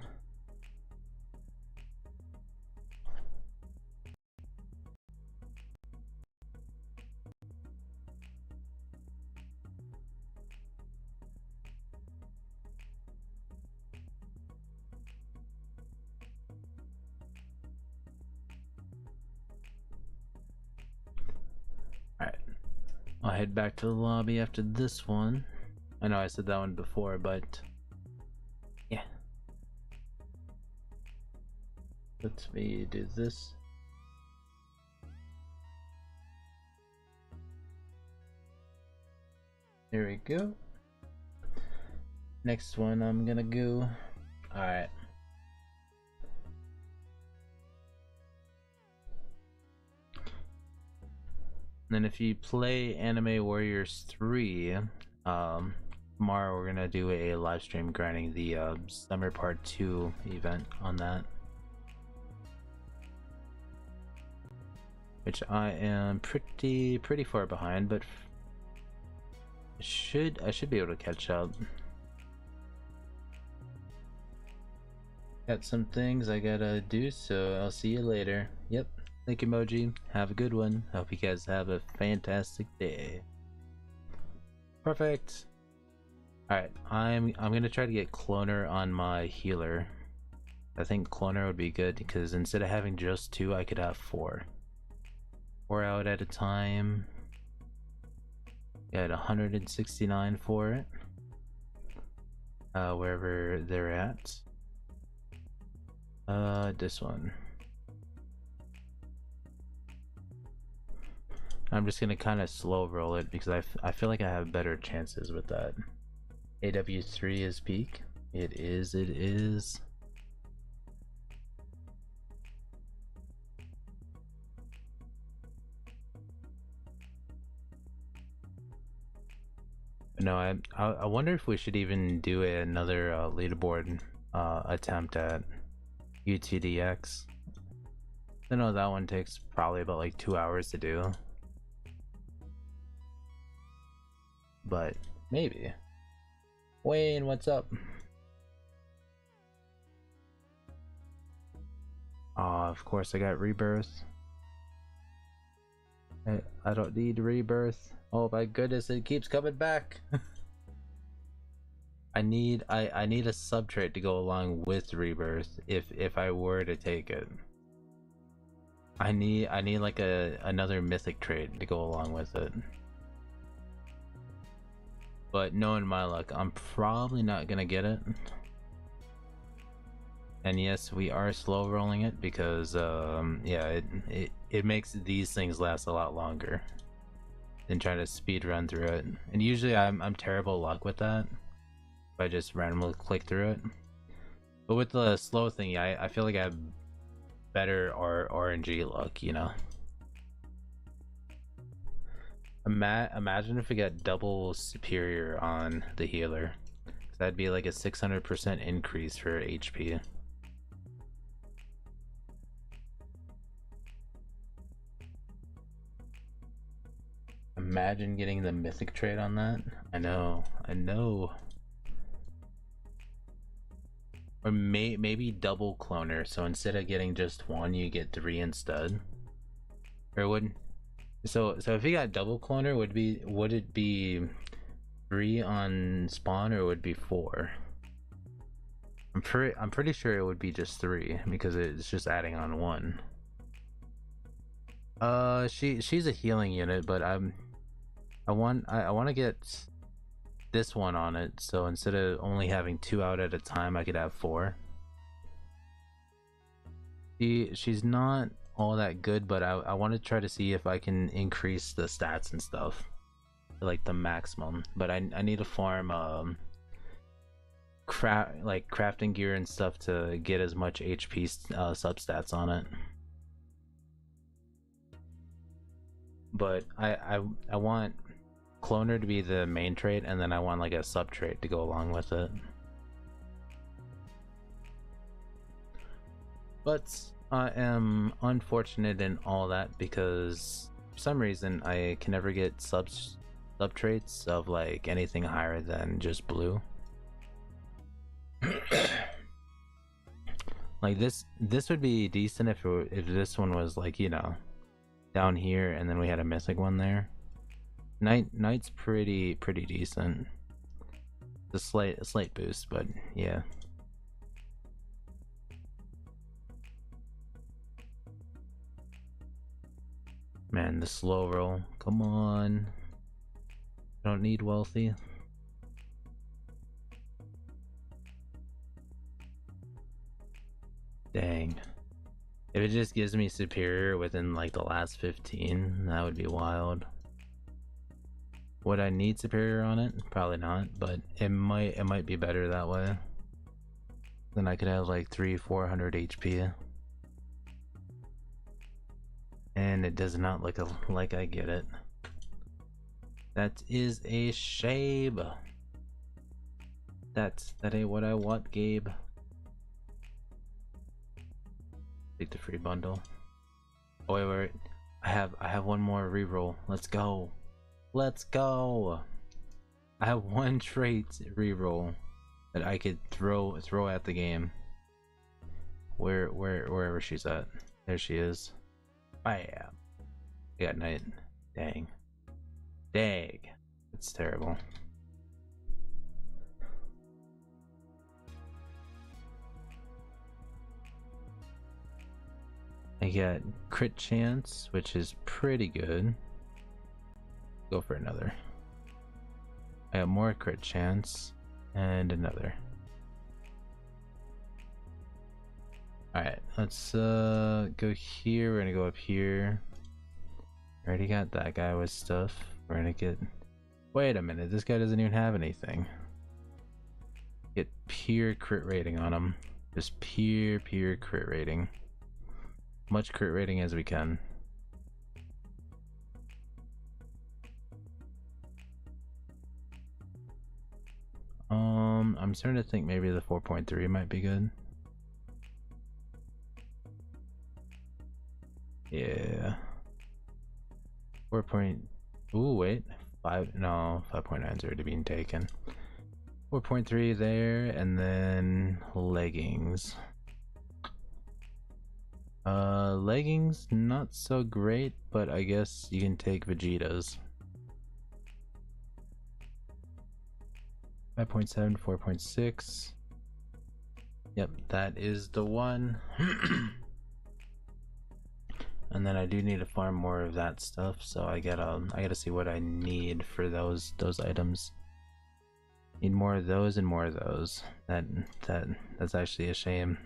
Alright, I'll head back to the lobby after this one. I know I said that one before, but yeah. Let me do this. There we go. Next one I'm gonna go. Alright. Then if you play Anime Warriors 3, tomorrow we're gonna do a live stream grinding the Summer Part 2 event on that. Which I am pretty far behind, but I should be able to catch up. Got some things I gotta do, so I'll see you later. Yep. Thank you, emoji. Have a good one. Hope you guys have a fantastic day. Perfect. Alright, I'm gonna try to get cloner on my healer. I think cloner would be good because instead of having just 2, I could have 4. 4 out at a time. Got 169 for it. Wherever they're at. This one. I'm just gonna kind of slow roll it because I feel like I have better chances with that. AW3 is peak. It is. No, I wonder if we should even do another leaderboard attempt at UTDX. I know that one takes probably about like 2 hours to do. But maybe. Wayne, what's up? Of course I got rebirth. I don't need rebirth. Oh my goodness, it keeps coming back. I need a sub trait to go along with rebirth if I were to take it. I need like another mythic trait to go along with it. But knowing my luck, I'm probably not gonna get it. And yes, we are slow rolling it because yeah, it makes these things last a lot longer than trying to speed run through it. And usually I'm terrible luck with that. If I just randomly click through it. But with the slow thing, yeah, I feel like I have better RNG luck, you know. Imagine if we got double superior on the healer. That'd be like a 600% increase for HP. Imagine getting the mythic trait on that. I know. Or maybe double cloner, so instead of getting just 1, you get 3 instead. Or would so if you got double cloner, would it be 3 on spawn or would it be 4? I'm pretty sure it would be just 3 because it's just adding on 1. She's a healing unit, but I want to get this one on it, so instead of only having 2 out at a time, I could have 4. She's not all that good, but I want to try to see if I can increase the stats and stuff to like the maximum. But I need to farm crafting gear and stuff to get as much HP substats on it. But I want cloner to be the main trait, and then I want like a sub trait to go along with it. But I am unfortunate in all that because for some reason I can never get sub traits of like anything higher than just blue. Like this would be decent if this one was like, you know, down here and then we had a mythic one there. Knight's pretty decent. A slight boost, but yeah. Man, the slow roll. Come on. Don't need wealthy. Dang. If it just gives me superior within like the last 15, that would be wild. Would I need superior on it? Probably not, but it might be better that way. Then I could have like 300-400 HP. And it does not look like I get it. That is a shame. That ain't what I want, Gabe. Take the free bundle. Oh wait. I have one more reroll. Let's go. Let's go. I have one trait reroll that I could throw at the game. Wherever she's at. There she is. Bam. We got night. Dang. Dang. It's terrible. I got crit chance, which is pretty good. Go for another. I got more crit chance and another. Alright, let's go here. We're gonna go up here. Already got that guy with stuff. We're gonna get... Wait a minute, this guy doesn't even have anything. Get pure crit rating on him. Just pure crit rating. Much crit rating as we can. I'm starting to think maybe the 4.3 might be good. Yeah. 4. Ooh, wait. 5. No, 5.9 is already being taken. 4.3 there, and then leggings. Leggings not so great, but I guess you can take Vegeta's. 5.7, 4.6. Yep, that is the one. And then I do need to farm more of that stuff, so I gotta see what I need for those items. Need more of those and more of those. That's actually a shame.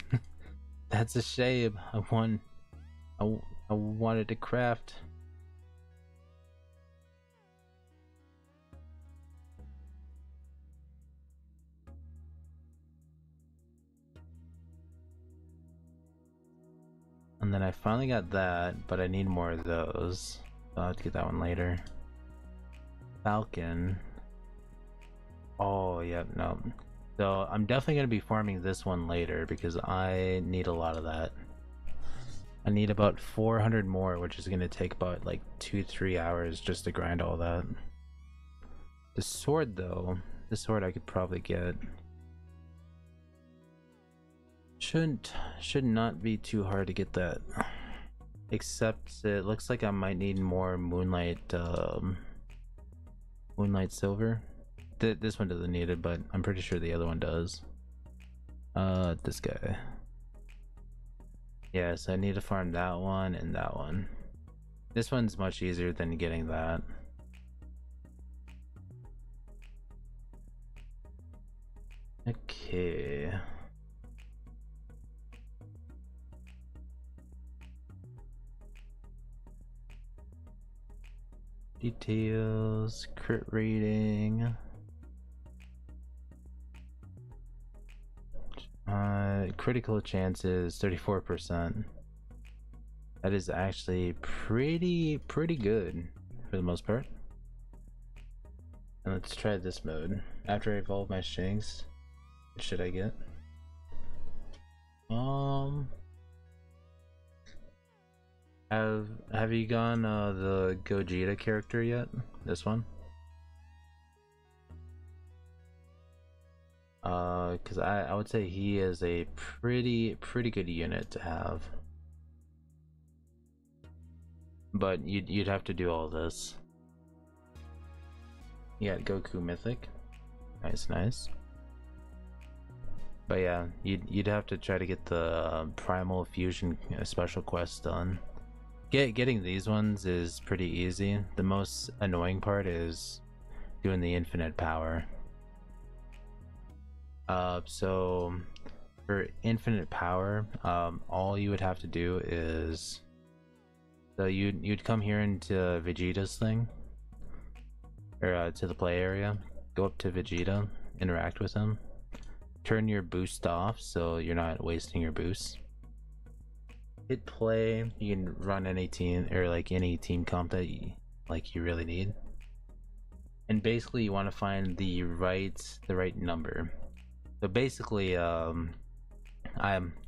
That's a shame. I wanted to craft. And then I finally got that, but I need more of those. So I'll have to get that one later. Falcon. Oh, yep, no. So I'm definitely going to be farming this one later because I need a lot of that. I need about 400 more, which is going to take about like 2-3 hours just to grind all that. The sword though, the sword I could probably get. Should not be too hard to get that. Except it looks like I might need more moonlight silver. This one doesn't need it, but I'm pretty sure the other one does. This guy. Yeah, so I need to farm that one and that one. This one's much easier than getting that. Okay. Details, crit rating. Critical chances 34%. That is actually pretty good for the most part. And let's try this mode. After I evolve my Shanks, what should I get? Have you gone the Gogeta character yet? This one? Because I would say he is a pretty good unit to have. But you'd have to do all this. Yeah, Goku Mythic. Nice. But yeah, you'd have to try to get the Primal Fusion special quest done. Getting these ones is pretty easy. The most annoying part is doing the infinite power. So for infinite power, all you would have to do is, so you'd come here into Vegeta's thing, or to the play area, go up to Vegeta, interact with him, turn your boost off so you're not wasting your boost. Hit play. You can run any team, or like any team comp that you really need. And basically you want to find the right number. So basically, I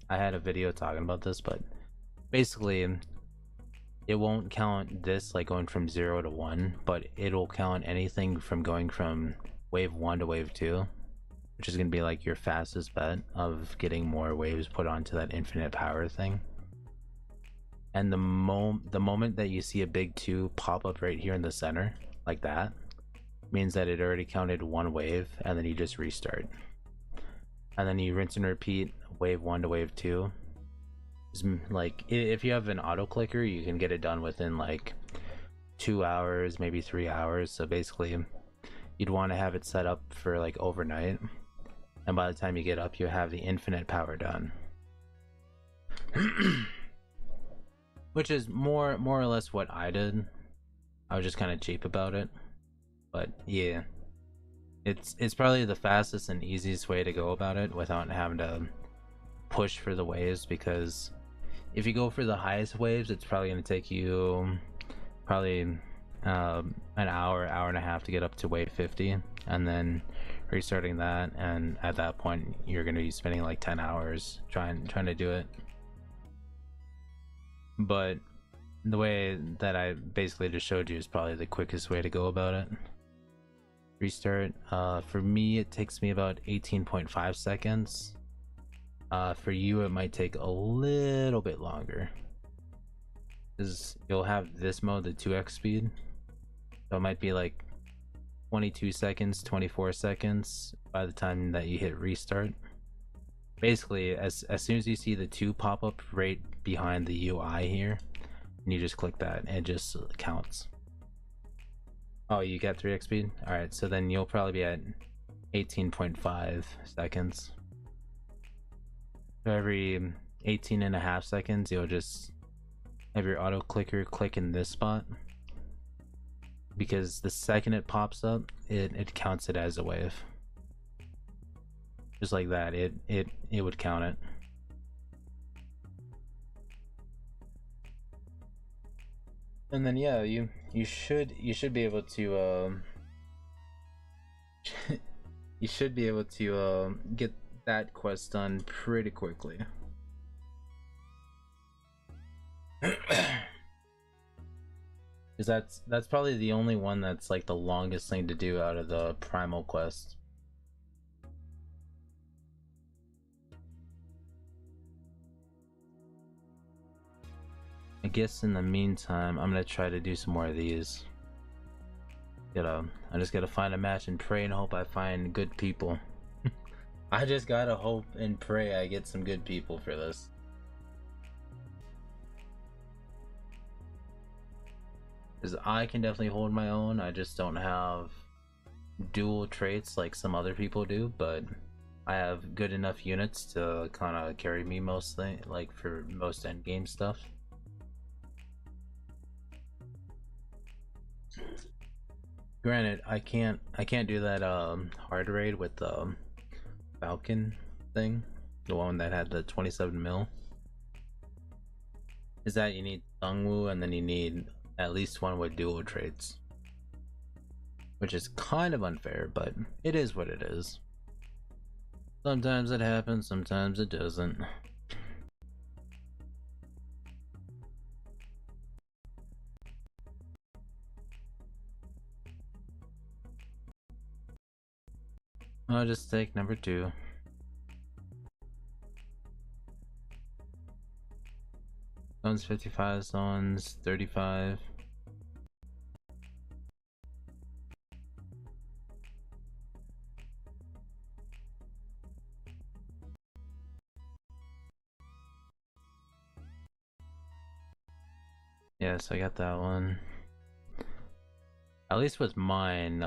had a video talking about this, but basically it won't count this like going from 0 to 1, but it'll count anything from going from wave 1 to wave 2, which is going to be like your fastest bet of getting more waves put onto that infinite power thing. And the moment that you see a big 2 pop up right here in the center, like that, means that it already counted 1 wave, and then you just restart. And then you rinse and repeat wave 1 to wave 2. Like, if you have an auto clicker, you can get it done within like 2 hours, maybe 3 hours. So basically, you'd want to have it set up for like overnight, and by the time you get up, you have the infinite power done. Which is more or less what I did. I was just kind of cheap about it, but yeah, it's probably the fastest and easiest way to go about it without having to push for the waves, because if you go for the highest waves, it's probably going to take you probably an hour and a half to get up to wave 50, and then restarting that, and at that point you're going to be spending like 10 hours trying to do it. But the way that I basically just showed you is probably the quickest way to go about it. Restart, for me it takes me about 18.5 seconds. For you it might take a little bit longer, because you'll have this mode, the 2x speed, so it might be like 22 seconds, 24 seconds by the time that you hit restart. Basically, as soon as you see the 2 pop up right behind the UI here, and you just click that, it just counts. Oh, you got 3x speed? Alright, so then you'll probably be at 18.5 seconds. So every 18.5 seconds, you'll just have your auto clicker click in this spot, because the second it pops up, it counts it as a wave. Just like that, it would count it. And then yeah, you should be able to you should be able to get that quest done pretty quickly. Because that's probably the only one that's like the longest thing to do out of the primal quest. I guess in the meantime, I'm gonna try to do some more of these. I just gotta find a match and pray and hope I find good people. I just gotta hope and pray I get some good people for this. Because I can definitely hold my own, I just don't have dual traits like some other people do, but I have good enough units to kind of carry me mostly, like for most endgame stuff. Granted, I can't do that hard raid with the Falcon thing, the one that had the 27 mil. Is that you need Sungwoo, and then you need at least one with dual traits, which is kind of unfair, but it is what it is. Sometimes it happens, sometimes it doesn't. I'll just take number 2. Zones 55, zones 35. Yes, I got that one. At least with mine,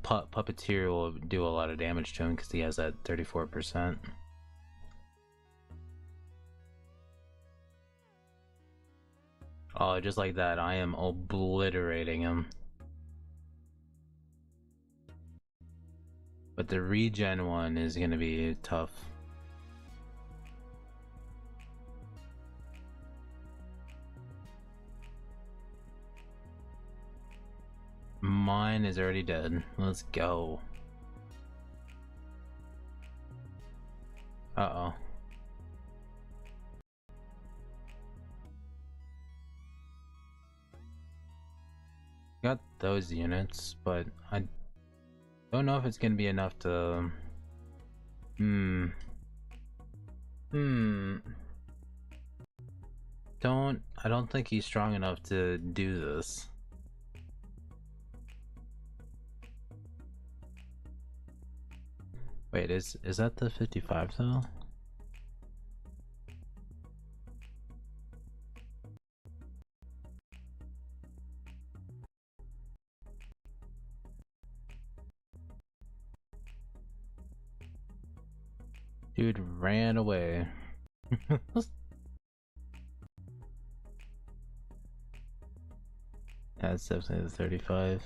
Puppeteer will do a lot of damage to him because he has that 34%. Oh, just like that, I am obliterating him. But the regen one is gonna be tough. Mine is already dead. Let's go. Uh-oh. Got those units, but I don't know if it's gonna be enough to Hmm. Hmm. I don't think he's strong enough to do this. Wait, is that the 55 though? Dude ran away. That's definitely the 35.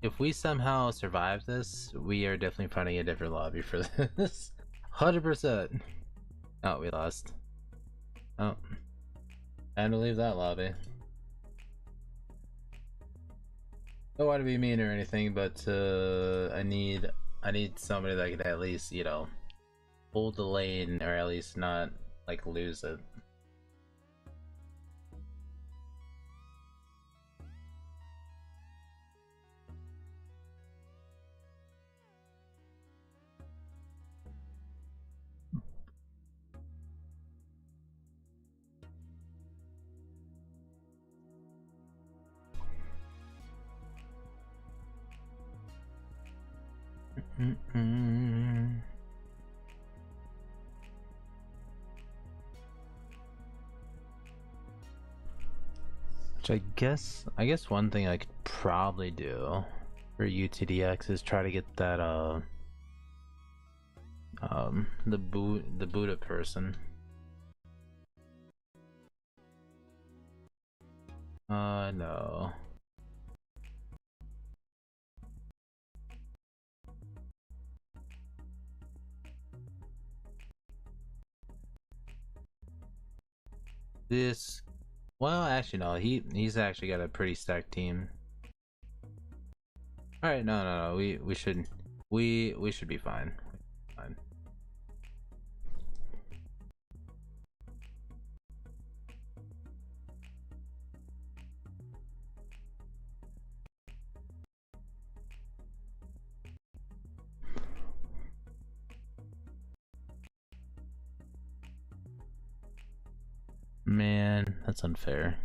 If we somehow survive this, we are definitely finding a different lobby for this. 100%. Oh, we lost. Oh, I had to leave that lobby. Don't want to be mean or anything, but I need somebody that could at least, you know, hold the lane or at least not like lose it. Which I guess one thing I could probably do for UTDX is try to get that the Buddha person. No. This, well, actually no, he's actually got a pretty stacked team. All right, no, we should be fine. Fine. Man, that's unfair.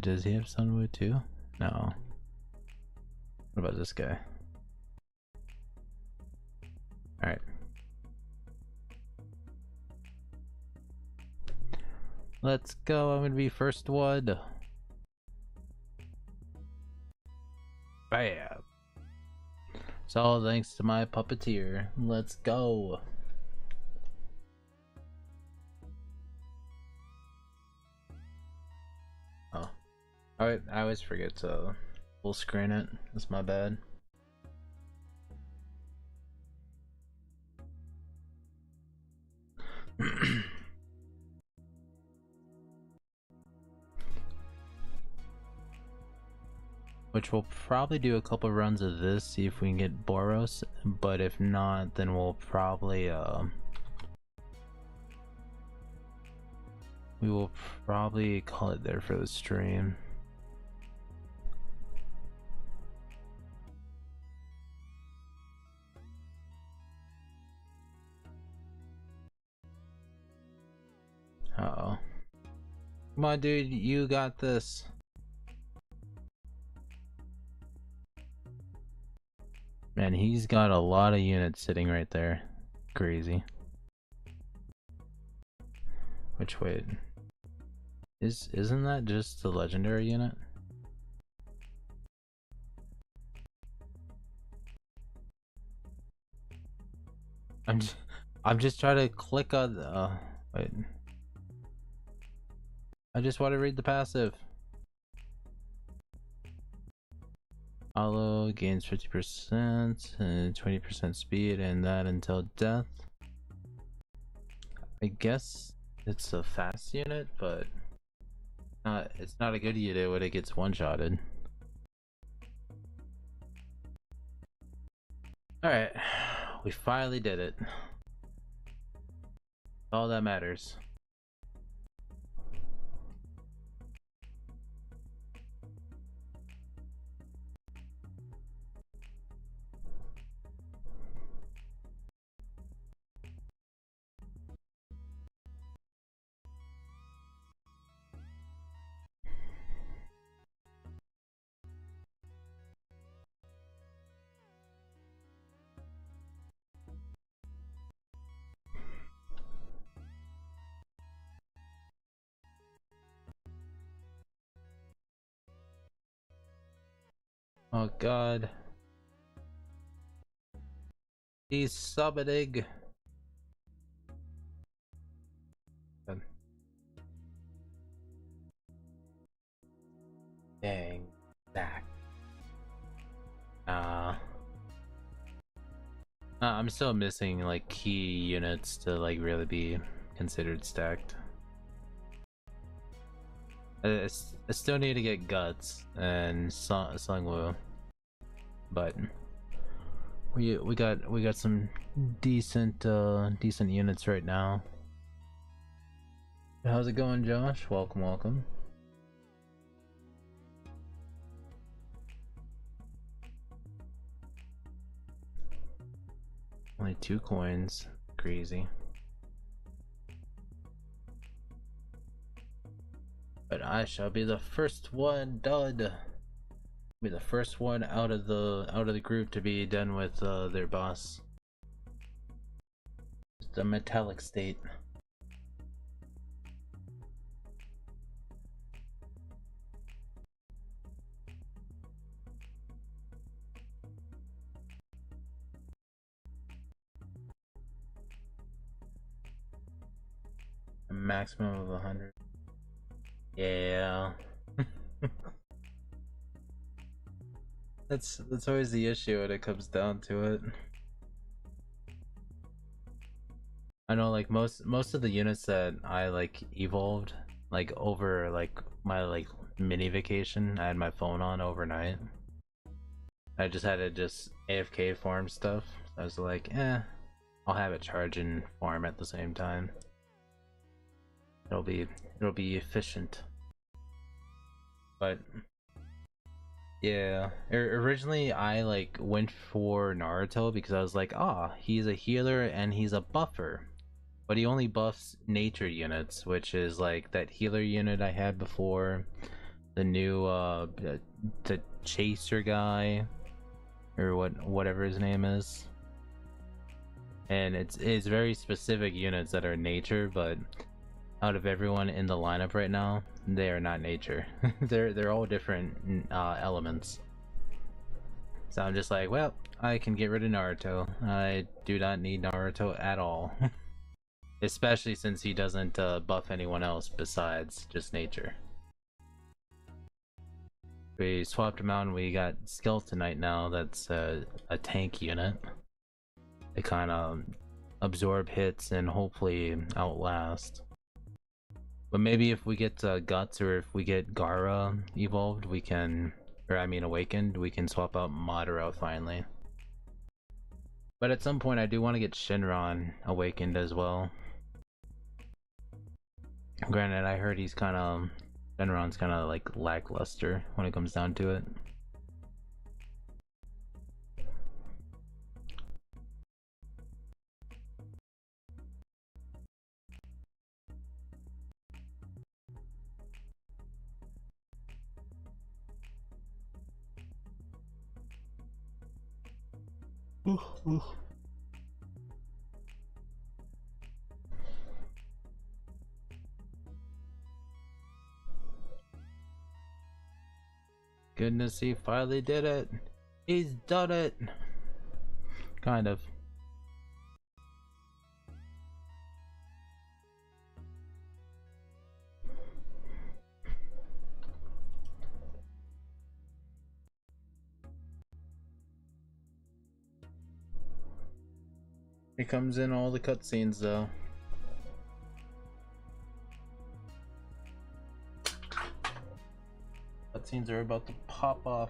Does he have Sunwood too? No. What about this guy? Alright. Let's go. I'm gonna be first one. Bam. It's all thanks to my puppeteer. Let's go. Oh. I always forget to full screen it. That's my bad. Which we'll probably do a couple runs of this, see if we can get Boros, but if not, then we'll probably we will probably call it there for the stream. Uh-oh. Come on, dude, you got this. Man, he's got a lot of units sitting right there. Crazy. Which, wait, isn't that just the legendary unit? I'm just trying to click on the wait. I just want to read the passive. Hollow gains 50% and 20% speed, and that until death. I guess it's a fast unit, but it's not a good unit when it gets one-shotted. Alright, we finally did it. All that matters. Oh god. He's submitting. Dang. Back. I'm still missing like key units to like really be considered stacked. I still need to get guts and Sungwoo, but we got some decent decent units right now. How's it going, Josh? Welcome, welcome. Only 2 coins. Crazy. But I shall be the first one done. Be the first one out of the group to be done with their boss. The metallic state. A maximum of 100. Yeah. That's always the issue when it comes down to it. I know like most of the units that I like evolved like over like my like mini vacation, I had my phone on overnight. I just had to just AFK farm stuff. I was like, I'll have it charge and farm at the same time. It'll be efficient. But yeah, originally I like went for Naruto because I was like, he's a healer and he's a buffer. But he only buffs nature units, which is like that healer unit I had before, the new the chaser guy, or whatever his name is. And it's very specific units that are nature, but out of everyone in the lineup right now, they are not nature. they're all different elements. So I'm just like, well, I can get rid of Naruto. I do not need Naruto at all. Especially since he doesn't buff anyone else besides just nature. We swapped him out and we got Skeletonite now. That's a tank unit. They kind of absorb hits and hopefully outlast. But maybe if we get Guts or if we get Gara evolved, we can, or I mean awakened, we can swap out Madara finally. But at some point I do want to get Shinron awakened as well. Granted, I heard he's kind of, Shenron's kind of like lackluster when it comes down to it. Goodness, he finally did it. He's done it. Kind of. It comes in all the cutscenes though. Cutscenes are about to pop off.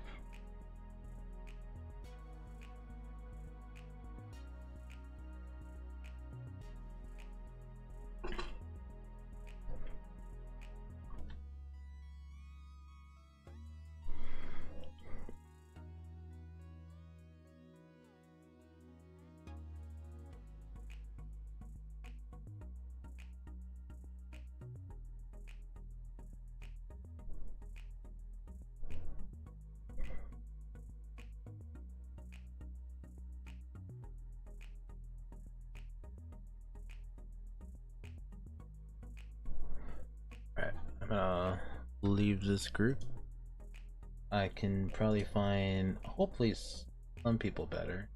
Alright, I'm gonna leave this group. I can probably find, hopefully, some people better.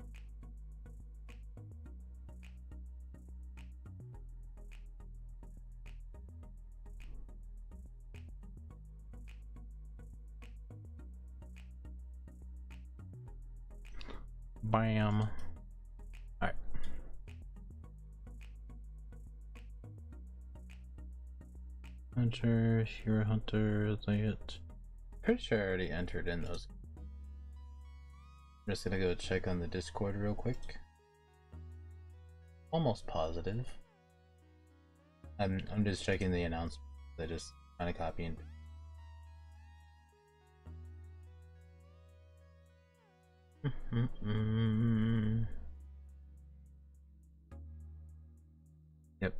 Bam. Alright. Hunter, Hero Hunter, Elliot. Pretty sure I already entered in those. I'm just gonna go check on the Discord real quick. Almost positive. I'm just checking the announcement. I just kind of copy and Yep.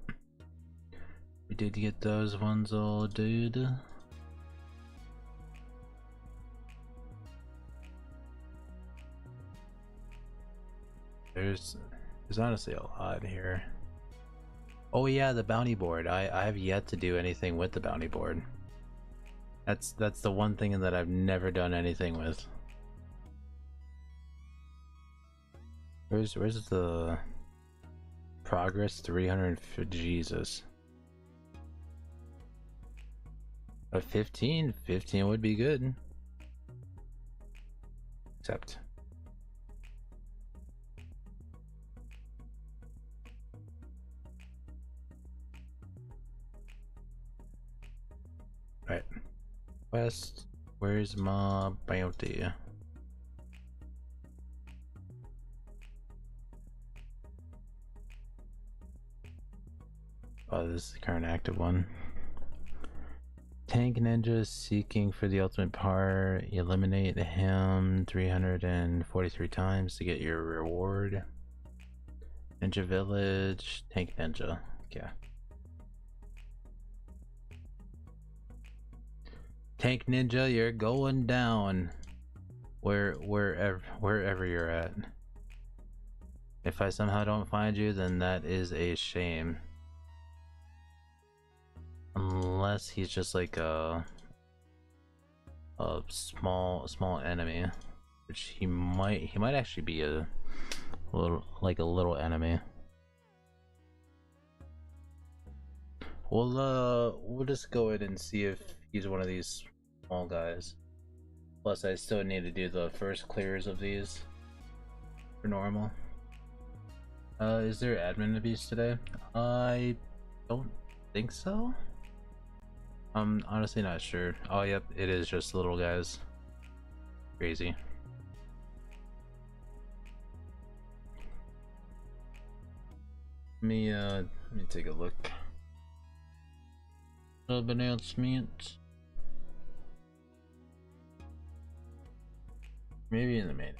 We did get those ones all, dude. There's honestly a lot here. Oh yeah, the bounty board. I have yet to do anything with the bounty board. That's the one thing that I've never done anything with. Where's the progress? 300. Jesus. A 15 would be good. Except right. West, where's my bounty? Oh, this is the current active one. Tank Ninja seeking for the ultimate power. Eliminate him 343 times to get your reward. Ninja Village, Tank Ninja. Yeah. Tank Ninja, you're going down. Wherever you're at. If I somehow don't find you, then that is a shame. Unless he's just like a small enemy, which he might actually be a little enemy. We'll just go ahead and see if he's one of these small guys. Plus, I still need to do the first clears of these for normal. Is there admin abuse today? I don't think so. I'm honestly not sure. Oh, yep, it is just little guys. Crazy. Let me take a look. Sub announcement. Maybe in the main.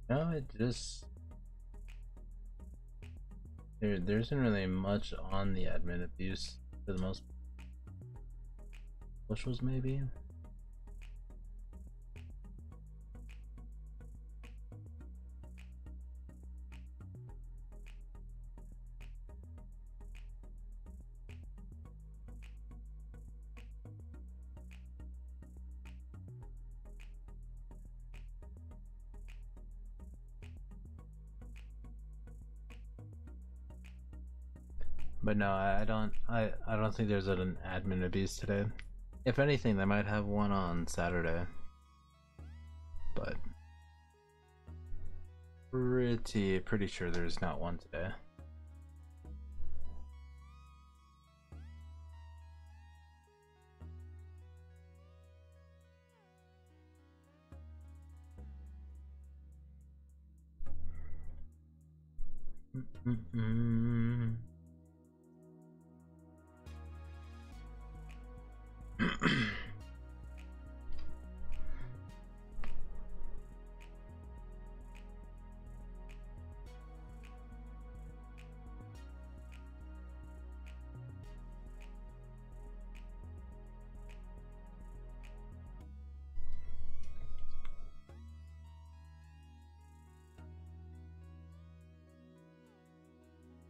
No, it just there isn't really much on the admin abuse for the most. Socials maybe. But no, I don't think there's an admin abuse today. If anything, they might have one on Saturday. But pretty sure there's not one today.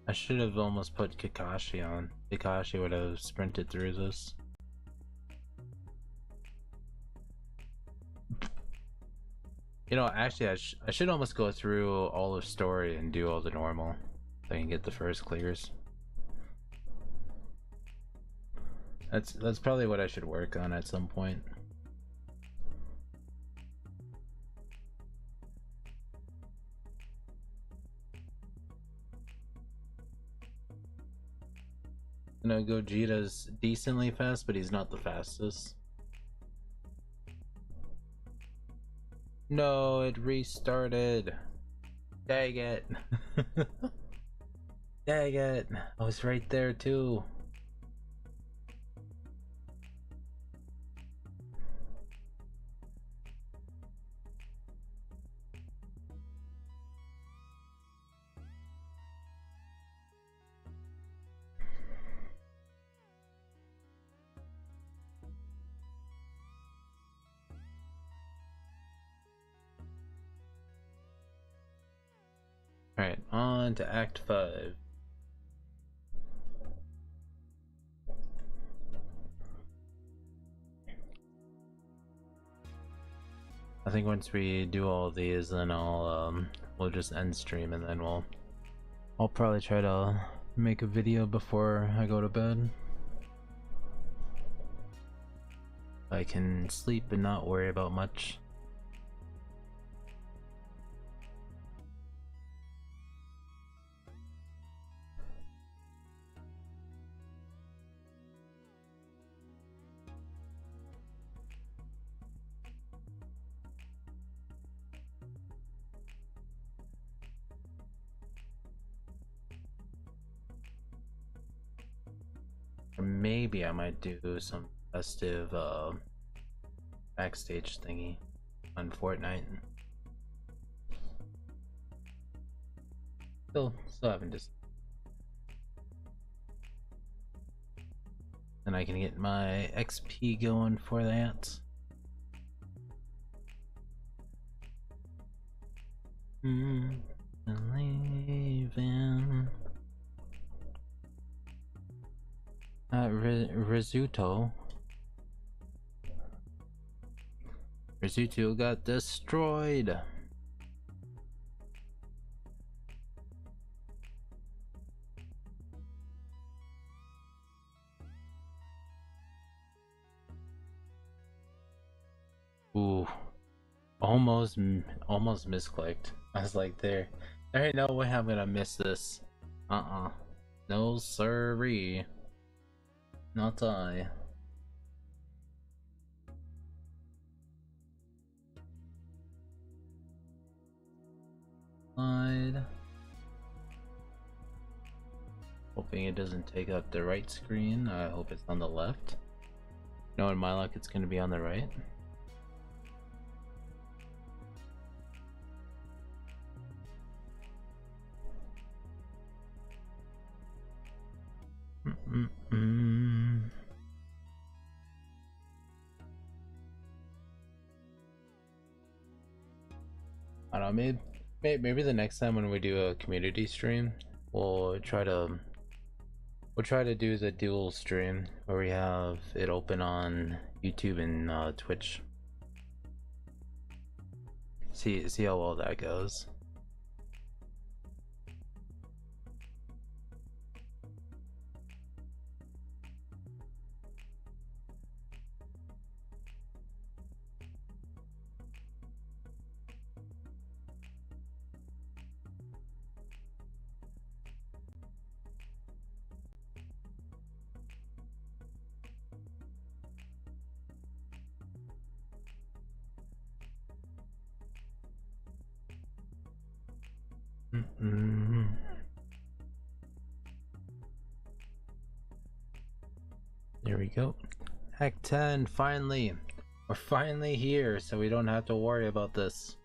I should have almost put Kakashi on. Kakashi would have sprinted through this. You know, actually, I should almost go through all of story and do all the normal, so I can get the first clears. That's probably what I should work on at some point. You know, Gogeta's decently fast, but he's not the fastest. No, it restarted. Dang it. Dang it. I was right there too. Alright, on to Act 5. I think once we do all of these, then we'll just end stream, and then I'll probably try to make a video before I go to bed. I can sleep and not worry about much. Or maybe I might do some festive backstage thingy on Fortnite. Still haven't decided. And I can get my XP going for that. Believe in Rizzuto got destroyed. Ooh, almost misclicked. I was like, there ain't no way I'm gonna miss this. No siree. Not I. Slide. Hoping it doesn't take up the right screen. I hope it's on the left. No, in my luck it's gonna be on the right. I don't know, maybe the next time when we do a community stream, we'll try to do the dual stream where we have it open on YouTube and Twitch. See how well that goes. There we go. Act 10, finally! We're finally here, so we don't have to worry about this.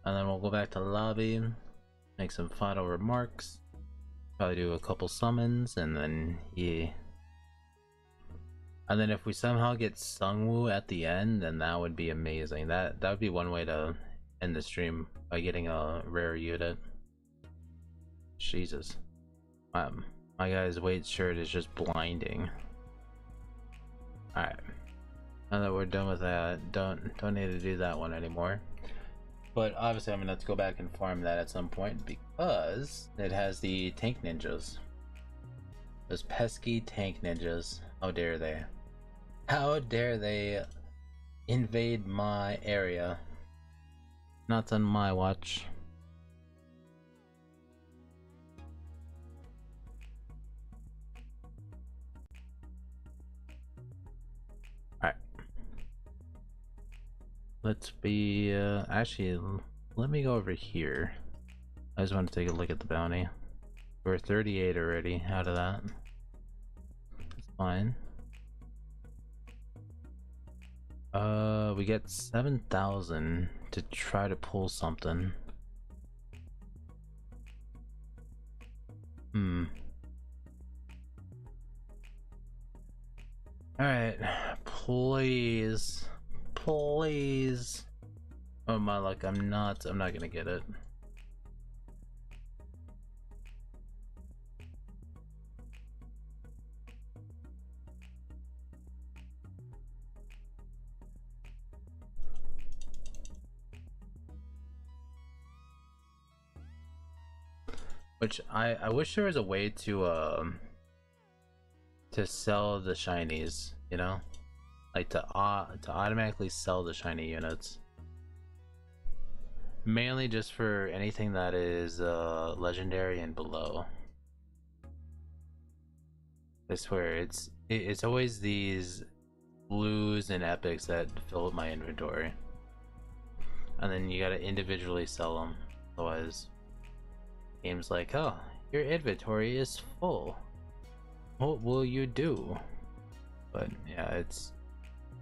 And then we'll go back to lobby, make some final remarks, probably do a couple summons, and then yeah. And then if we somehow get Sungwoo at the end, then that would be amazing. That would be one way to end the stream, by getting a rare unit. Jesus. My guy's weight shirt is just blinding. Alright. Now that we're done with that, don't need to do that one anymore. But obviously I'm gonna have to go back and farm that at some point because it has the tank ninjas. Those pesky tank ninjas. How dare they? How dare they invade my area? Not on my watch. Alright. Let's be, actually, let me go over here. I just want to take a look at the bounty. We're 38 already out of that. That's fine. We get 7,000 to try to pull something. Alright, please. Please. Oh my luck, I'm not gonna get it. Which I wish there was a way to sell the shinies, you know? Like to automatically sell the shiny units. Mainly just for anything that is legendary and below. I swear it's always these blues and epics that fill up my inventory. And then you gotta individually sell them. Otherwise game's like, oh, your inventory is full. What will you do? But yeah, it's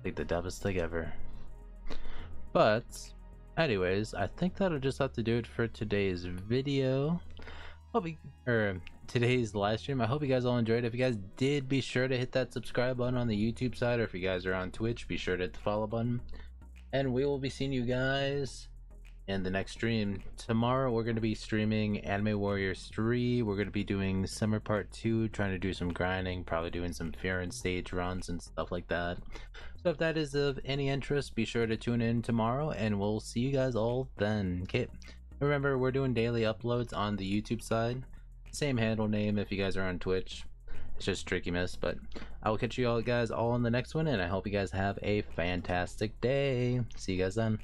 like the dumbest thing ever. But anyways, I think that'll just have to do it for today's video. Today's live stream. I hope you guys all enjoyed. If you guys did, be sure to hit that subscribe button on the YouTube side, or if you guys are on Twitch, be sure to hit the follow button. And we will be seeing you guys in the next stream. Tomorrow we're going to be streaming Anime Warriors 3. We're going to be doing Summer Part 2, trying to do some grinding, probably doing some Fear and Stage runs and stuff like that. So if that is of any interest, be sure to tune in tomorrow, and we'll see you guys all then. Okay, remember, we're doing daily uploads on the YouTube side. Same handle name if you guys are on Twitch. It's just TrickyMist, but I will catch you all guys all in the next one, and I hope you guys have a fantastic day. See you guys then.